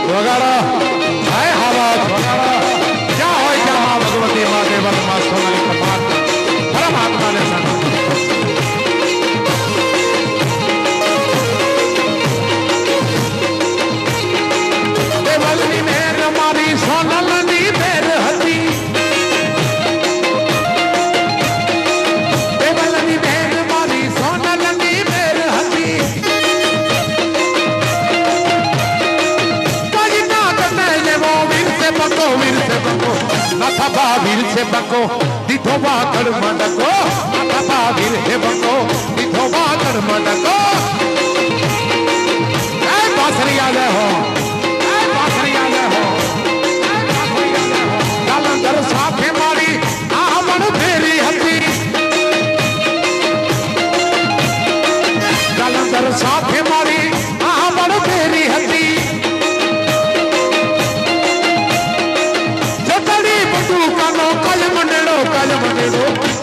વગાડો હાય હાવત વગાડો જ્યાં હોય ત્યાં માં ભગવતી માં દેવન માં સોનાલી કપાટ પરમાત્માને સાનો દેવલની મેર મારી સોનલની મેર હતી દેવલની મેર મારી સોનલની મેર હતી નાથા વીર છે બકો દીધો વાગડ મડકો નાથા વીર છે બકો દીધો વાગડ મડકો એ બાસરિયા લે હો એ બાસરિયા લે હો કાલંદર સાથે મારી આમણ ફેરી હતી કાલંદર સાથે મારી આમણ ફેરી હતી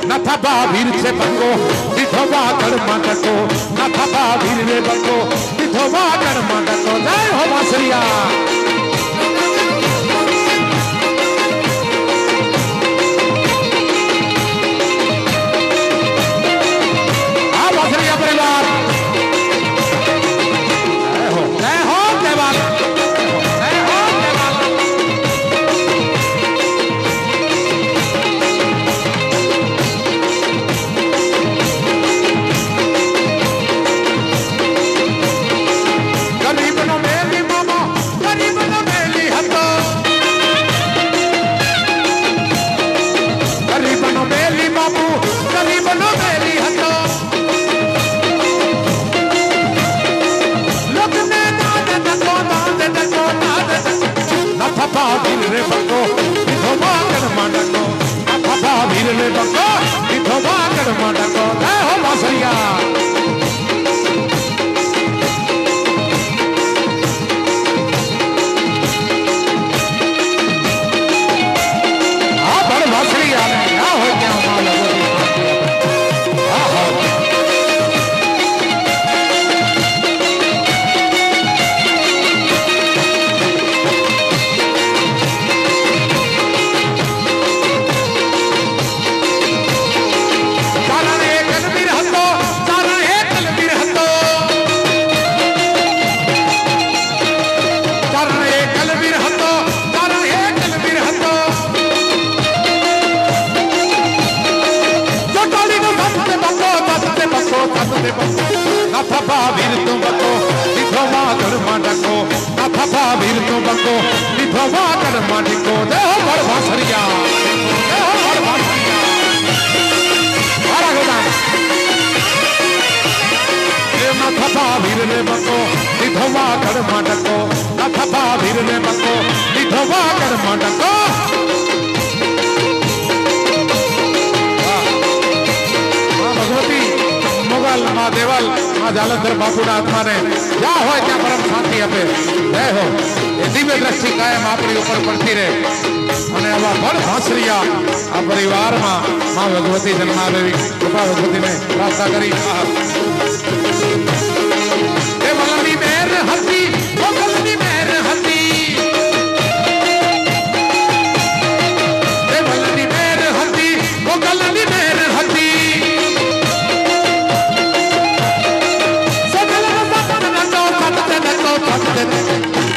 નાથા વીર છે બકો દીધો વાગડ મડકો નાથા વીર રે બકો દીધો વાગડ મડકો જય હો વાસરિયા આ વાસરિયા પરિવાર નાથતે બકો નાથા ભાવીર તું બકો દીધો વાગડ માટકો નાથા ભાવીર તું બકો દીધો વાગડ માટકો દેહ ભર ભાસરિયા દેહ ભર ભાસરિયા મારા ગોદાન એ નાથા ભાવીર ને બકો દીધો વાગડ માટકો નાથા ભાવીર ને બકો દીધો વાગડ માટકો મોગલ માં દેવલ માં જાલંધર બાપુના આત્માને જ્યાં હોય ત્યાં પરમ શાંતિ આપે જય હો એ દિવ્ય દ્રષ્ટિ કાયમ આપણી ઉપર પડતી રહે અને આવા ભણ ભાંસરિયા આ પરિવારમાં માં ભગવતી જન્માદેવી કૃપા ભગવતીને પ્રાર્થના કરી એ વલની મેર હતી મોગલની મેર હતી એ વલની મેર હતી મોગલની મેર હતી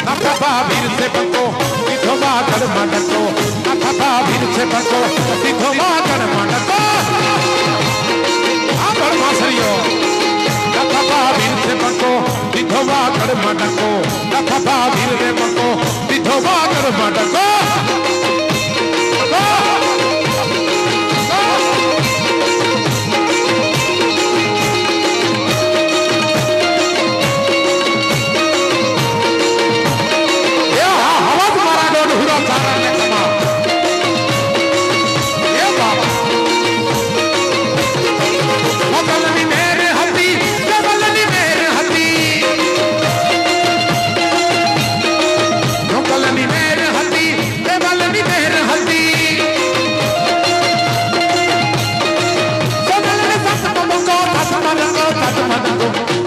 નાથા ભાવીર से बको દીધો વાગડ માટકો નાથા ભાવીર से बको દીધો વાગડ માટકો આ ભણ ભાસરિયો નાથા ભાવીર से बको દીધો વાગડ માટકો નાથા ભાવીર ને બકો દીધો વાગડ માટકો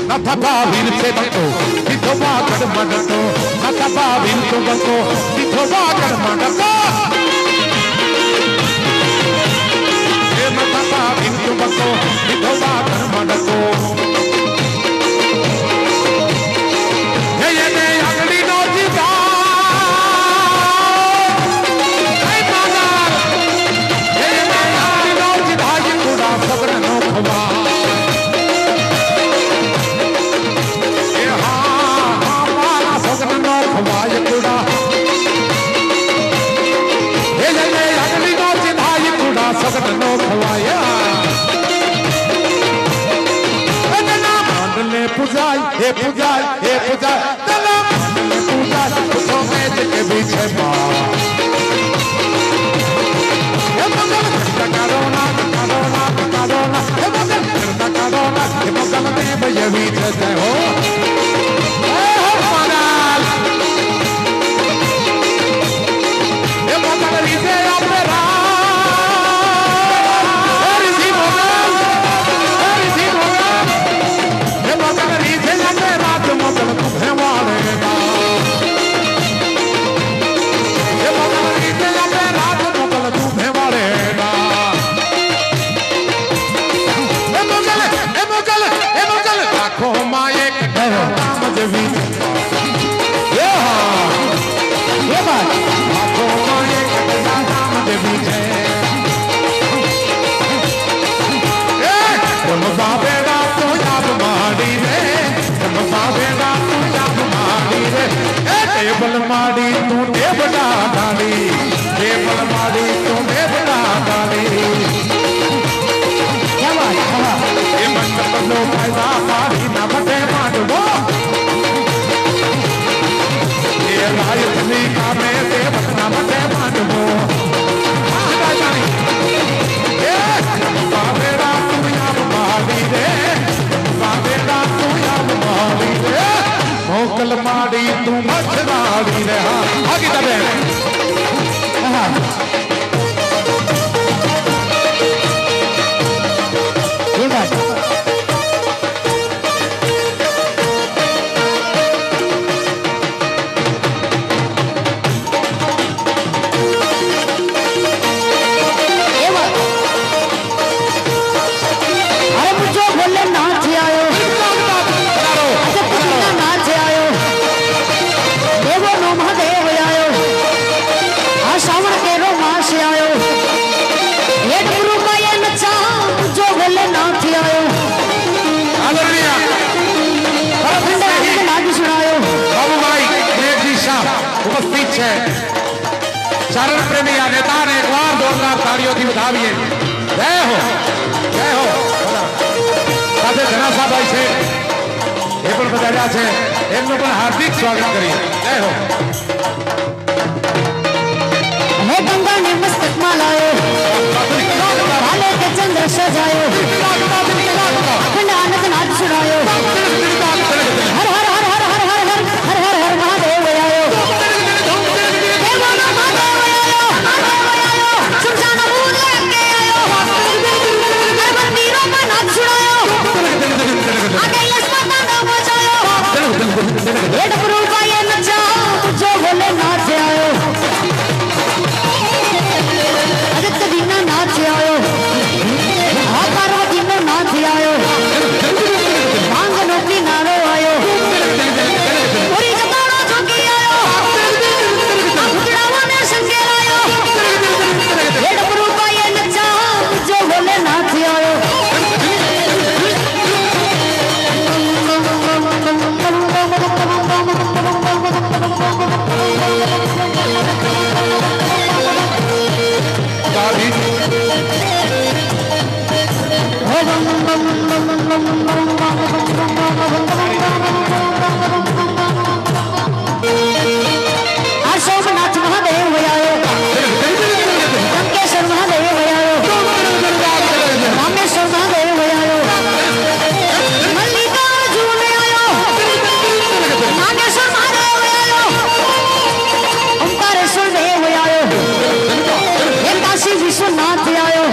નાથા ભાવીર से बको દીધો વાગડ માટકો નાથા ભાવીર તું બકો દીધો વાગડ માટકો એ નાથા ભાવીર તું બકો દીધો વાગડ માટકો હે ને આગળી નો જીવા હે માગા હે ને આગળી નો જીવા ઈ કુડા સગર નો ખવા સગન નો ખવાયા તના માંડલે પૂજાય હે પૂજાય હે પૂજાય તના માંડલે પૂજાય તો મેં કે બીચે બા હે મગન કારોના કારોના કારોના હે મગન કારોના હે મગન ને બયવી જય હો હે હરમાનાલ હે મગન રીતે આપરા टेबल माड़ी तू देवड़ा डाली टेबल माड़ी तू देवड़ा डाली क्या बात ये मंडप लो फायदा मारी ना बटे माडवो ये रायतली का में देवत ना बटे माडवो ये बाबेड़ा तू याब मारी रे बाबेड़ा तू याब मारी रे मोकल माड़ी तू मछवाड़ी रे हाँ आगे दबे ये बात श्रावण केरो આદરણીય નાદ સુણાયો બાબુભાઈ મેઘજી શાહ ઉપસ્થિત છે ચરણ પ્રેમી આ નેતાને એકવાર જોરદાર તાળીઓથી વધાવીએ જય હો સાથે ધનાસાભાઈ છે એ પણ પધાર્યા છે એમનું પણ હાર્દિક સ્વાગત કરીએ જય હો હે ગંગા ને મસ્તક માં લાયો હાલે કે ચંદ્ર સજાયો અખંડ આનંદ નાદ સુણાયો હર હર હર હર હર હર હર હર હર હર મહાદેવ આયો હે બોલો મહાદેવ આયો સુરજાનો ફૂલ લેકે આયો હર મંદિરો માં નાદ સુણાયો આગે યશમાતા નો બચાયો એ ડબरू પાયે નચાઓ જો બોલે નાચ આયો અગત્ય દીના નાચ આયો આ પાર્વતી નો નાચ આયો માંગ નો કિનારો આયો પૂરી જમાનો જોગી આયો આ ભૂતડાઓ ને સંકેલાયો એ ડબરૂ પાયે નચાઓ જો બોલે નાચ આયો આ સોમનાથ મહાદેવ આયો લંકેશ્વર મહાદેવ આયો રામેશ્વર મહાદેવ આયો મલ્લિકાર્જુન આયો નાગેશ્વર મહાદેવ આયો ઓમકારેશ્વર દેવ આયો હે કાશી વિશ્વનાથ આયો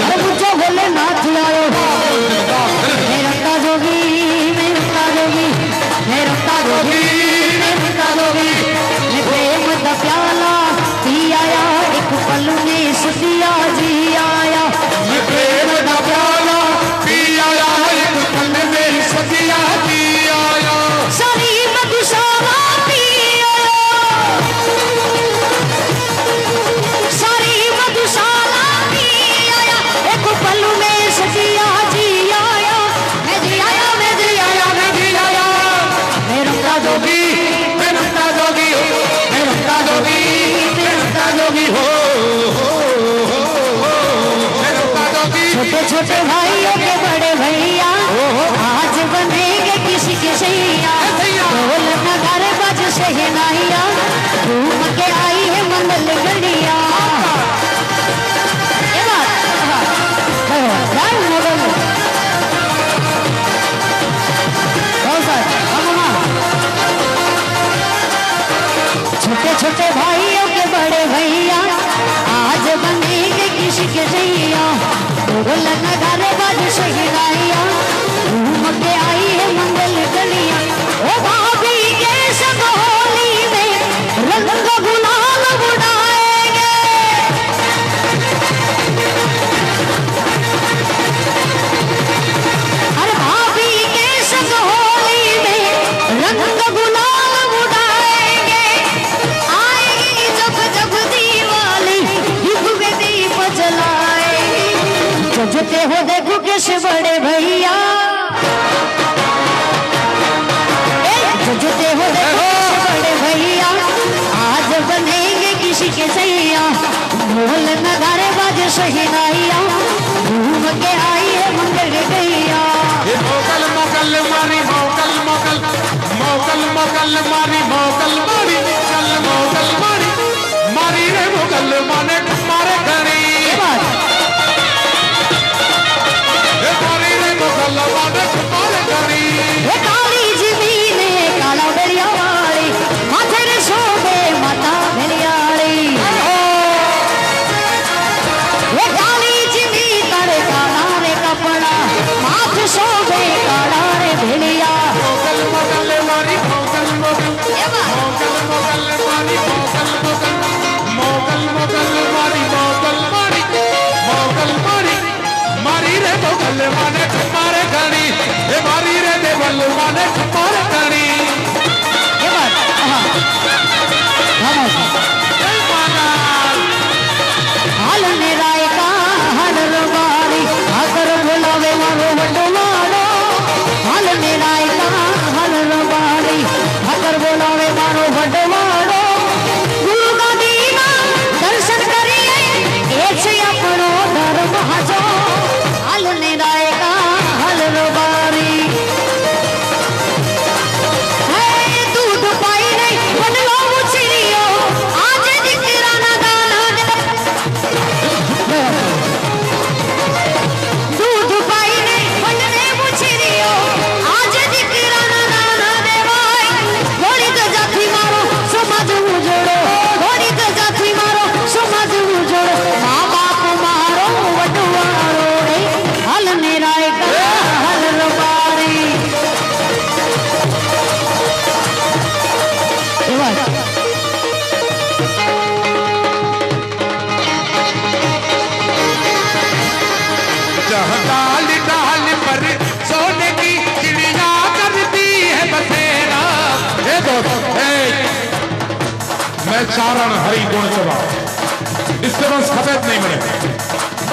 હરે પૂછો ભોલેનાથ આયો હે રંગા જોગી મેં રંગા જોગી હે રંગા જોગી મેં રંગા જોગી मैं प्रेम का प्याला पी आया एक पल में सुदिया जी आया मैं प्रेम का प्याला पी आया एक पल में सदिया जी आया सारी मधुशाला पी आया सारी मधुशाला पी आया एक पल में सुदिया जी आया मैं जी आया मैं जी आया मैं जी आया मैं रंगा जोगी मैं रंगा जोगी मैं रंगा जोगी मैं रंगा जोगी हो मैं रंगा जोगी छोटे छोटे भाइयों के बड़े भैया आज बनेंगे किसी के सैया ढोल नगार बज शहनाइया घूम के आई है मंगल गड़िया ये बात राम मोगल छोटे छोटे भाइयों के बड़े भैया आज बनेंगे किसी के सैया ढोल नगार बज शहनाइया घूम के आई है मंगल गलिया ओ भाभी के संग होली में रंग गुलाल उड़ाएंगे अरे भाभी के संग होली में रंग गुलाल उड़ाएंगे आएगी जब जब दिवाली युग में दीप जलाएंगे जजते हो देखो किस बड़े भैया जजते हो देखो किस बड़े भैया आज बनेंगे किसी के सैया ढोल नगारे बाजे शहनाइया घूम के आई है मंगल गैया ये मोगल मोगल मारी मोगल मोगल मोगल मोगल मारी मोगल मारी मोगल मोगल मारी मारी रे मोगल माने मारे घड़ी ये बात ये मारी रे मोगल माने मारे घड़ी ये काली जमीन काला बेलिया वाली माथे रे शोभे माता भेलियाड़ी ये काली जमीन करे काला रे मैं चारण हरि गुण चबा, डिस्टर्बेंस खपेत नहीं मिले,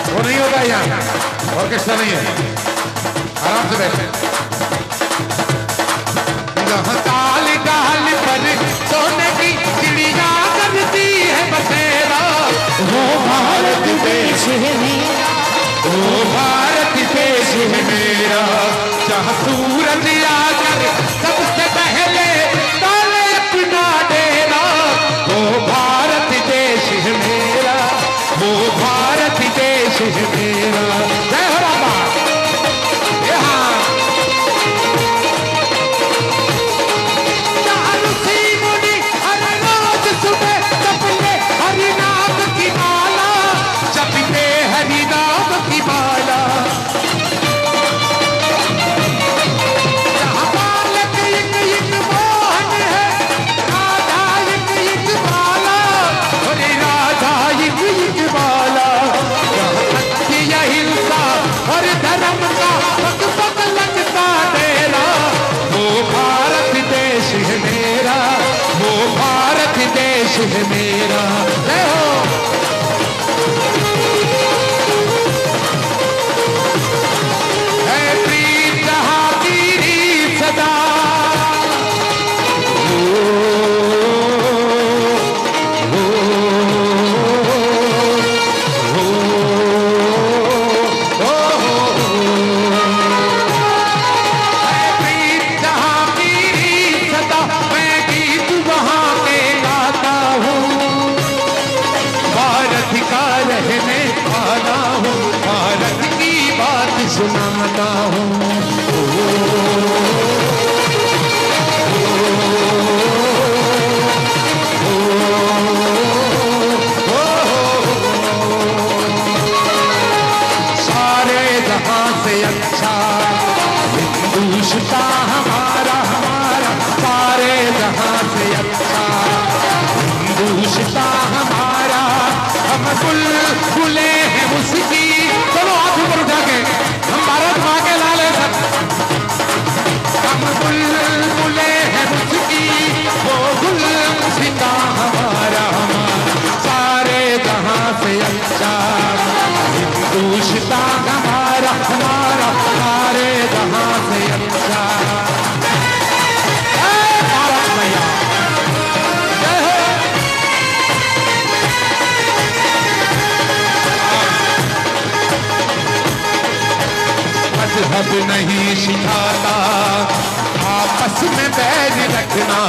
वो नहीं होता यहाँ, ऑर्केस्ट्रा नहीं है, आराम से बैठे। ताल डाल पर सोने की चिड़िया करती है बसेरा, वो भारत देश है मेरा, वो भारत देश है मेरा, जहाँ सूरज आकर सबसे पहले डाले अपना डेरा, वो भारत देश है मेरा, वो भारत देश है मेरा। जय हो रामा। यहाँ ऋषि मुनि हर रोज सुबह जपते हरि नाम की माला, जपते हरि नाम की माला। जहाँ बालक एक एक मोहन है, राधा एक एक बाला, अरे राधा एक एक बाला। जहाँ सत्य अहिंसा और धर्म का पग पग लगता डेरा, वो भारत देश है मेरा, वो भारत देश है मेरा। जय हो। है प्रीत जहाँ की सदा, है प्रीत जहाँ की सदा, मैं गीत वहाँ के गाता हूँ, भारत का रहने वाला हूँ, भारत की बात सुनाता हूँ। सारे जहां से अच्छा हिंदुस्ता हमारा, हमारा सारे जहां से अच्छा हिंदुस्ता हमारा, हम बुलबुले हैं उसकी। चलो हाथ ऊपर उठा के हम भारत माँ के लाल हैं सब, हम बुलबुले हैं उसकी, वो गुलसिता हमारा, हमारा सारे जहां से अच्छा हिंदुस्ता हमारा, हमारा सारे जहां से अच्छा। जय भारत मैया, जय हो। मजहब नहीं सिखाता आपस में बैर रखना,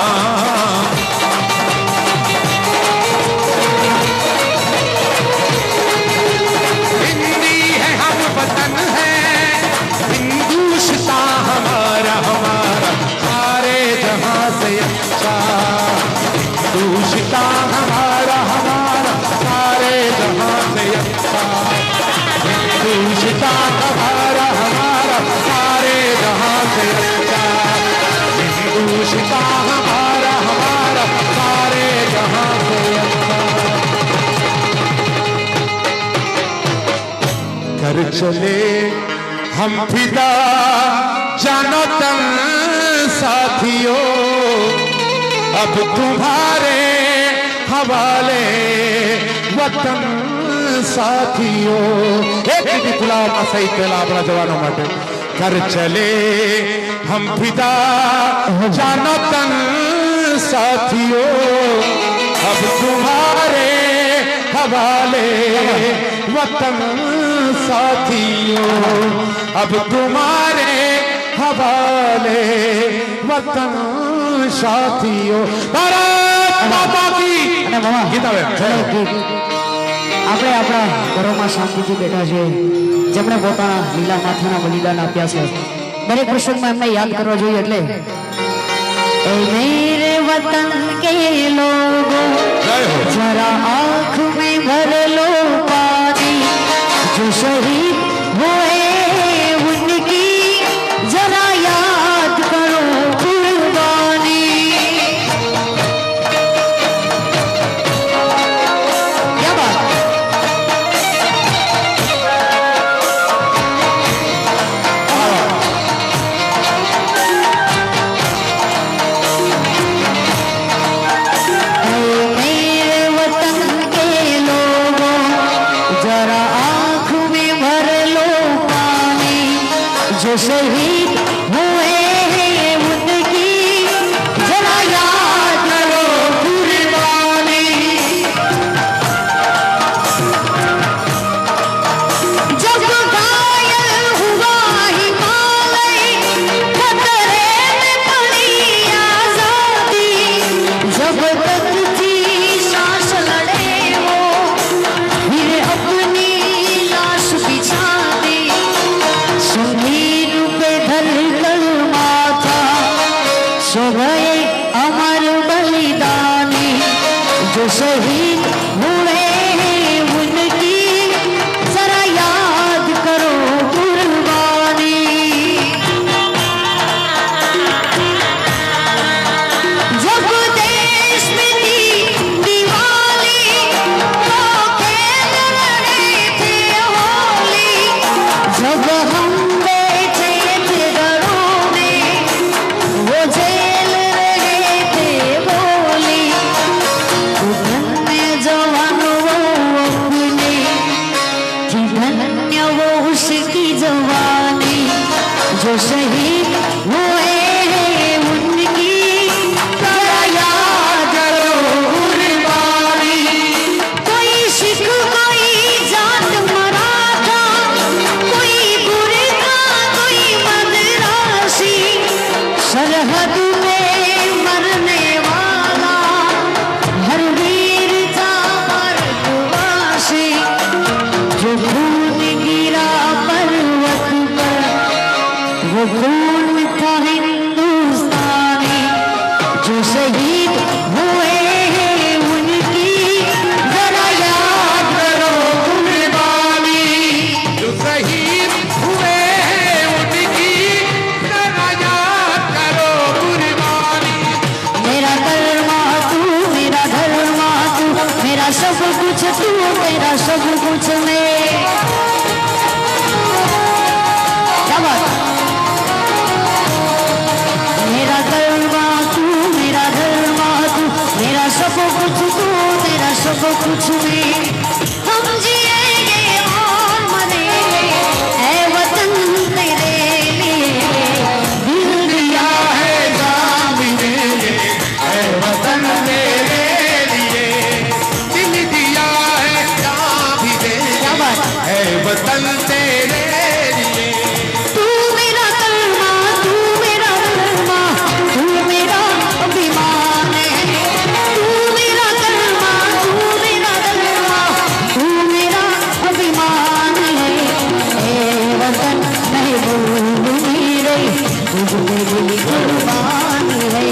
हिंदी है हम वतन है, हिंदुस्तां हमारा, हमारा सारे जहां से अच्छा हिंदुस्तां हमारा, हमारा सारे जहां से अच्छा हिंदुस्तां हमारा, हमारा सारे जहां से अच्छा हिंदुस्तां हमारा, हमारा सारे जहां से अच्छा। कर चले हम फिदा जानो तन साथियों, अब तुम्हारे हवाले वतन साथियों। एक भी गुलाम सही पहला अपना जवानों માટે कर चले हम फिदा जानो तन साथियों, अब तुम्हारे हवाले वतन साथियों, अब तुम्हारे हवाले वतन साथियों। भारत माता की। અને મામા ગીત આવે ચલો ગીત. આપણે આપણા ઘરોમાં શાંતિથી બેઠા છે, જેમણે પોતાના લીલા માથાના બલિદાન આપ્યા છે, દરેક પ્રસંગમાં એમને યાદ કરવા જોઈએ. એટલે ए मेरे वतन के लोगों, जय हो। जरा आँख में भर लो पानी, जो शहीद हुए उनकी जरा याद करो कुर्बानी। क्या बात। ए जो शहीद हुए हैं उनकी जरा याद करो कुर्बानी। जब घायल हुआ हिमालय खतरे में पड़ी आजादी, जब तक थी सांस लड़े वो फिर अपनी लाश बिछा दी। शहीद पे धर कर माथा सो गए अमर बलिदानी, जो शहीद हुए हैं उनकी जरा याद करो कुर्बानी। जब देश में थी दिवाली तो खेल रहे थे होली, जब हम बैठे थे घरों में वो झेल रहे थे बोली। धन्य जवान वो अपने कि धन्य वो उसकी जवानी, जो शहीद हुए हैं उनकी जरा याद करो कुर्बानी। कोई सिख कोई जाट मराठा, कोई गुरखा कोई मद्रासी, सरहद पे मरने वाला हर वीर था भारतवासी। जो खून गिरा पर्वत पर वो खून था हिंदुस्तानी, जो शहीद हुए हैं उनकी जरा याद करो कुर्बानी। जो शहीद हुए हैं उनकी जरा याद करो कुर्बानी। मेरा कर्मा तू मेरा धर्मा तू, मेरा सब कुछ तू मेरा सब कुछ मैं। क्या बात? मेरा कर्मा तू मेरा धर्मा तू, मेरा सब कुछ तू मेरा सब कुछ मैं। हम जिएंगे और मरेंगे ऐ वतन तेरे लिए, दिल दिया है जान भी देंगे ऐ वतन तेरे लिए। दिल दिया है जान भी दे क्या बात? है वतन तेरे लिए। तू मेरा कर्मा तू मेरा धर्मा, तू मेरा अभिमान है। तू मेरा कर्मा तू मेरा धर्मा, तू मेरा अभिमान है। ए वतन महबूब मेरे तुझ पे दिल कुर्बान है।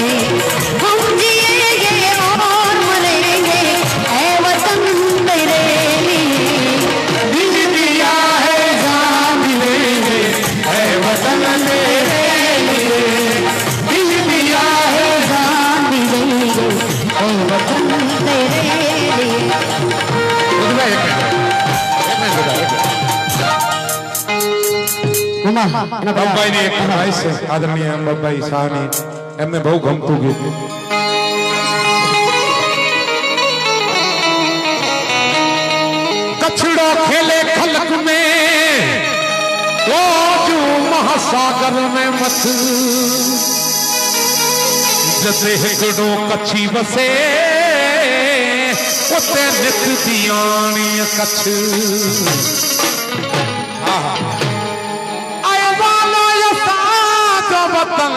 हम जिएंगे और मरेंगे ऐ वतन तेरे लिए, दिल दिया है जान भी देंगे है वतन तेरे लिए। दिल दिया है जान भी देंगे ऐ वतन तेरे लिए। અંબાઈની એક ફરમાઈશ છે આદરણીય અંબાભાઈ શાહની, એમને બહુ ગમતું ગીત. कछड़ो खेले खलक में वो जो महासागर में मत, जसे हिकड़ो कच्छी वसे उते नित दियाणी कच्छ। आए वालो ये साजो वतन,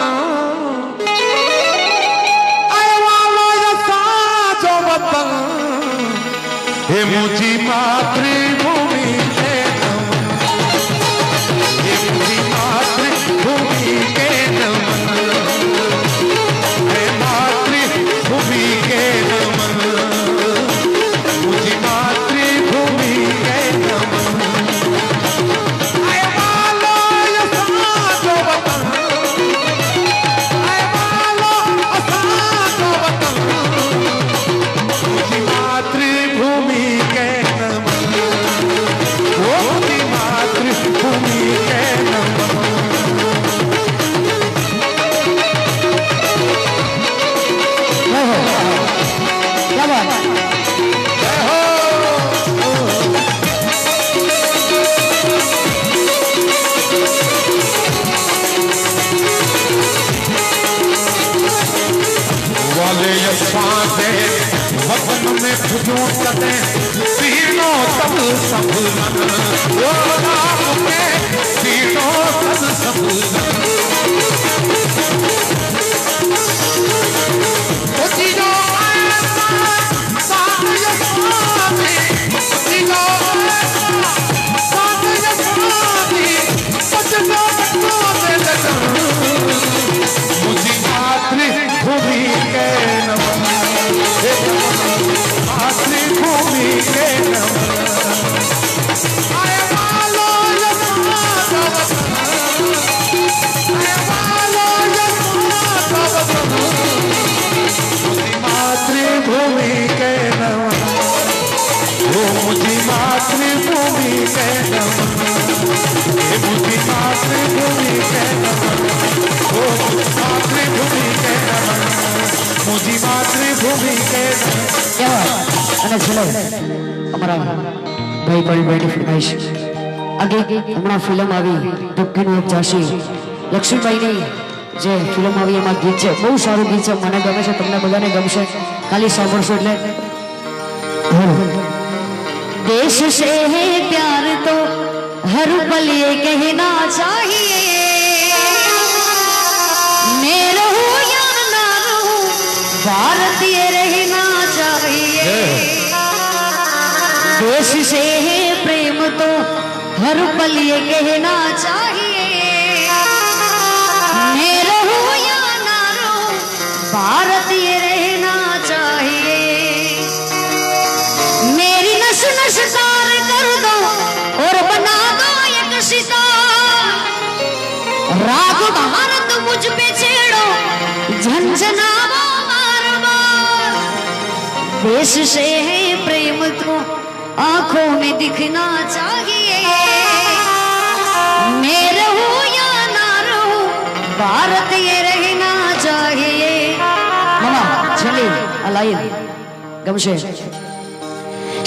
आए वालो ये साजो वतन, हे मुझी मातृभूमि के नमन, हे मुझी मातृभूमि के नमन, हे मातृभूमि के नमन, मुझी मातृभूमि के नमन। में खुजूं कते सीनो सब संभलन ओ राम में सीनो सब संभलन ओ जीनो साथ यस्वामी जीनो साथ यस्वामी सजना कोते लगन मुझी मातृभूमि के नमन मातृभूमि के नमन आय मालो यस्मा आय मालो यस्मा मुझी मातृभूमि के नमन वो मुझी मातृभूमि के नमन मुझी मातृभूमि के नमन वो मातृभूमि के नमन मुझी मातृभूमि के नमन क्या અને ચલો અમારા ભાઈ ભાઈ ફરમાઈશ આગે હમણાં ફિલ્મ આવી દુઃખીનું એક ઝાંસી લક્ષ્મીબાઈની જે ફિલ્મ આવી એમાં ગીત છે બહુ સારું ગીત છે મને ગમે છે તમને બધાને ગમશે ખાલી સાંભળશો એટલે देश से है प्यार तो हर पल ये कहना चाहिए मैं रहूं या ना रहूं भारतीय रहना चाहिए देश से है प्रेम तो हर पल ये कहना चाहिए मैं रहूं या ना रहूं भारतीय रहना चाहिए मेरी नस नस तार कर दो और बना दो एक सितार राग भारत मुझ पे छेड़ो झंझनाओ बार बार देश से है प्रेम तो आंखों में दिखना चाहिए मैं रहूं या ना रहूं भारत ये रहना चाहिए मामा चलिए अलाइन गमशे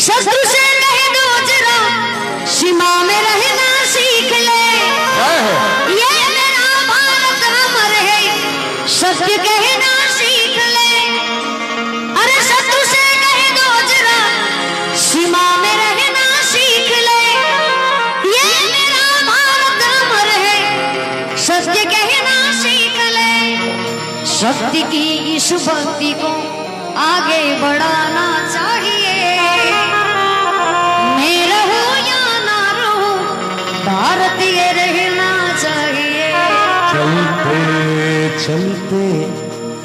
शत्रु से कह दो जरा सीमा में रहना सीख ले ये मेरा भारत अमर है सत्य कहना सीख ले अरे शत्रु से कह दो जरा सीमा में रहना सीख ले ये मेरा भारत अमर है सत्य कहना सीख ले शक्ति की इस भक्ति को आगे बढ़ाना चाहिए मैं रहूं या ना रहूं भारतीय रहना चाहिए चलते चलते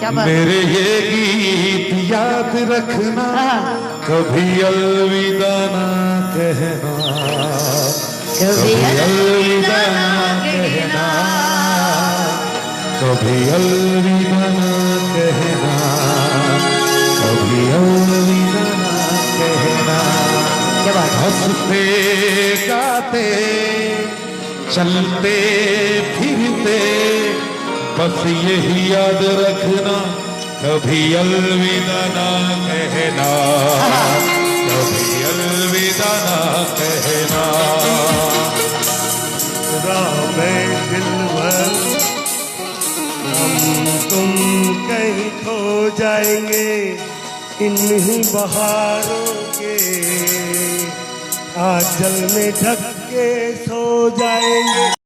क्या बात मेरे ये गीत याद रखना कभी अलविदा ना कहना कभी अलविदा ना कहना कभी अलविदा ना कहना कभी अलविदा ना कहना क्या बात हंसते गाते चलते फिरते बस यही याद रखना कभी अलविदा ना कहना कभी अलविदा ना कहना में दिल भर हम तुम कहीं खो जाएंगे इन्हीं बहारों के आंचल में ढक के सो जाएंगे।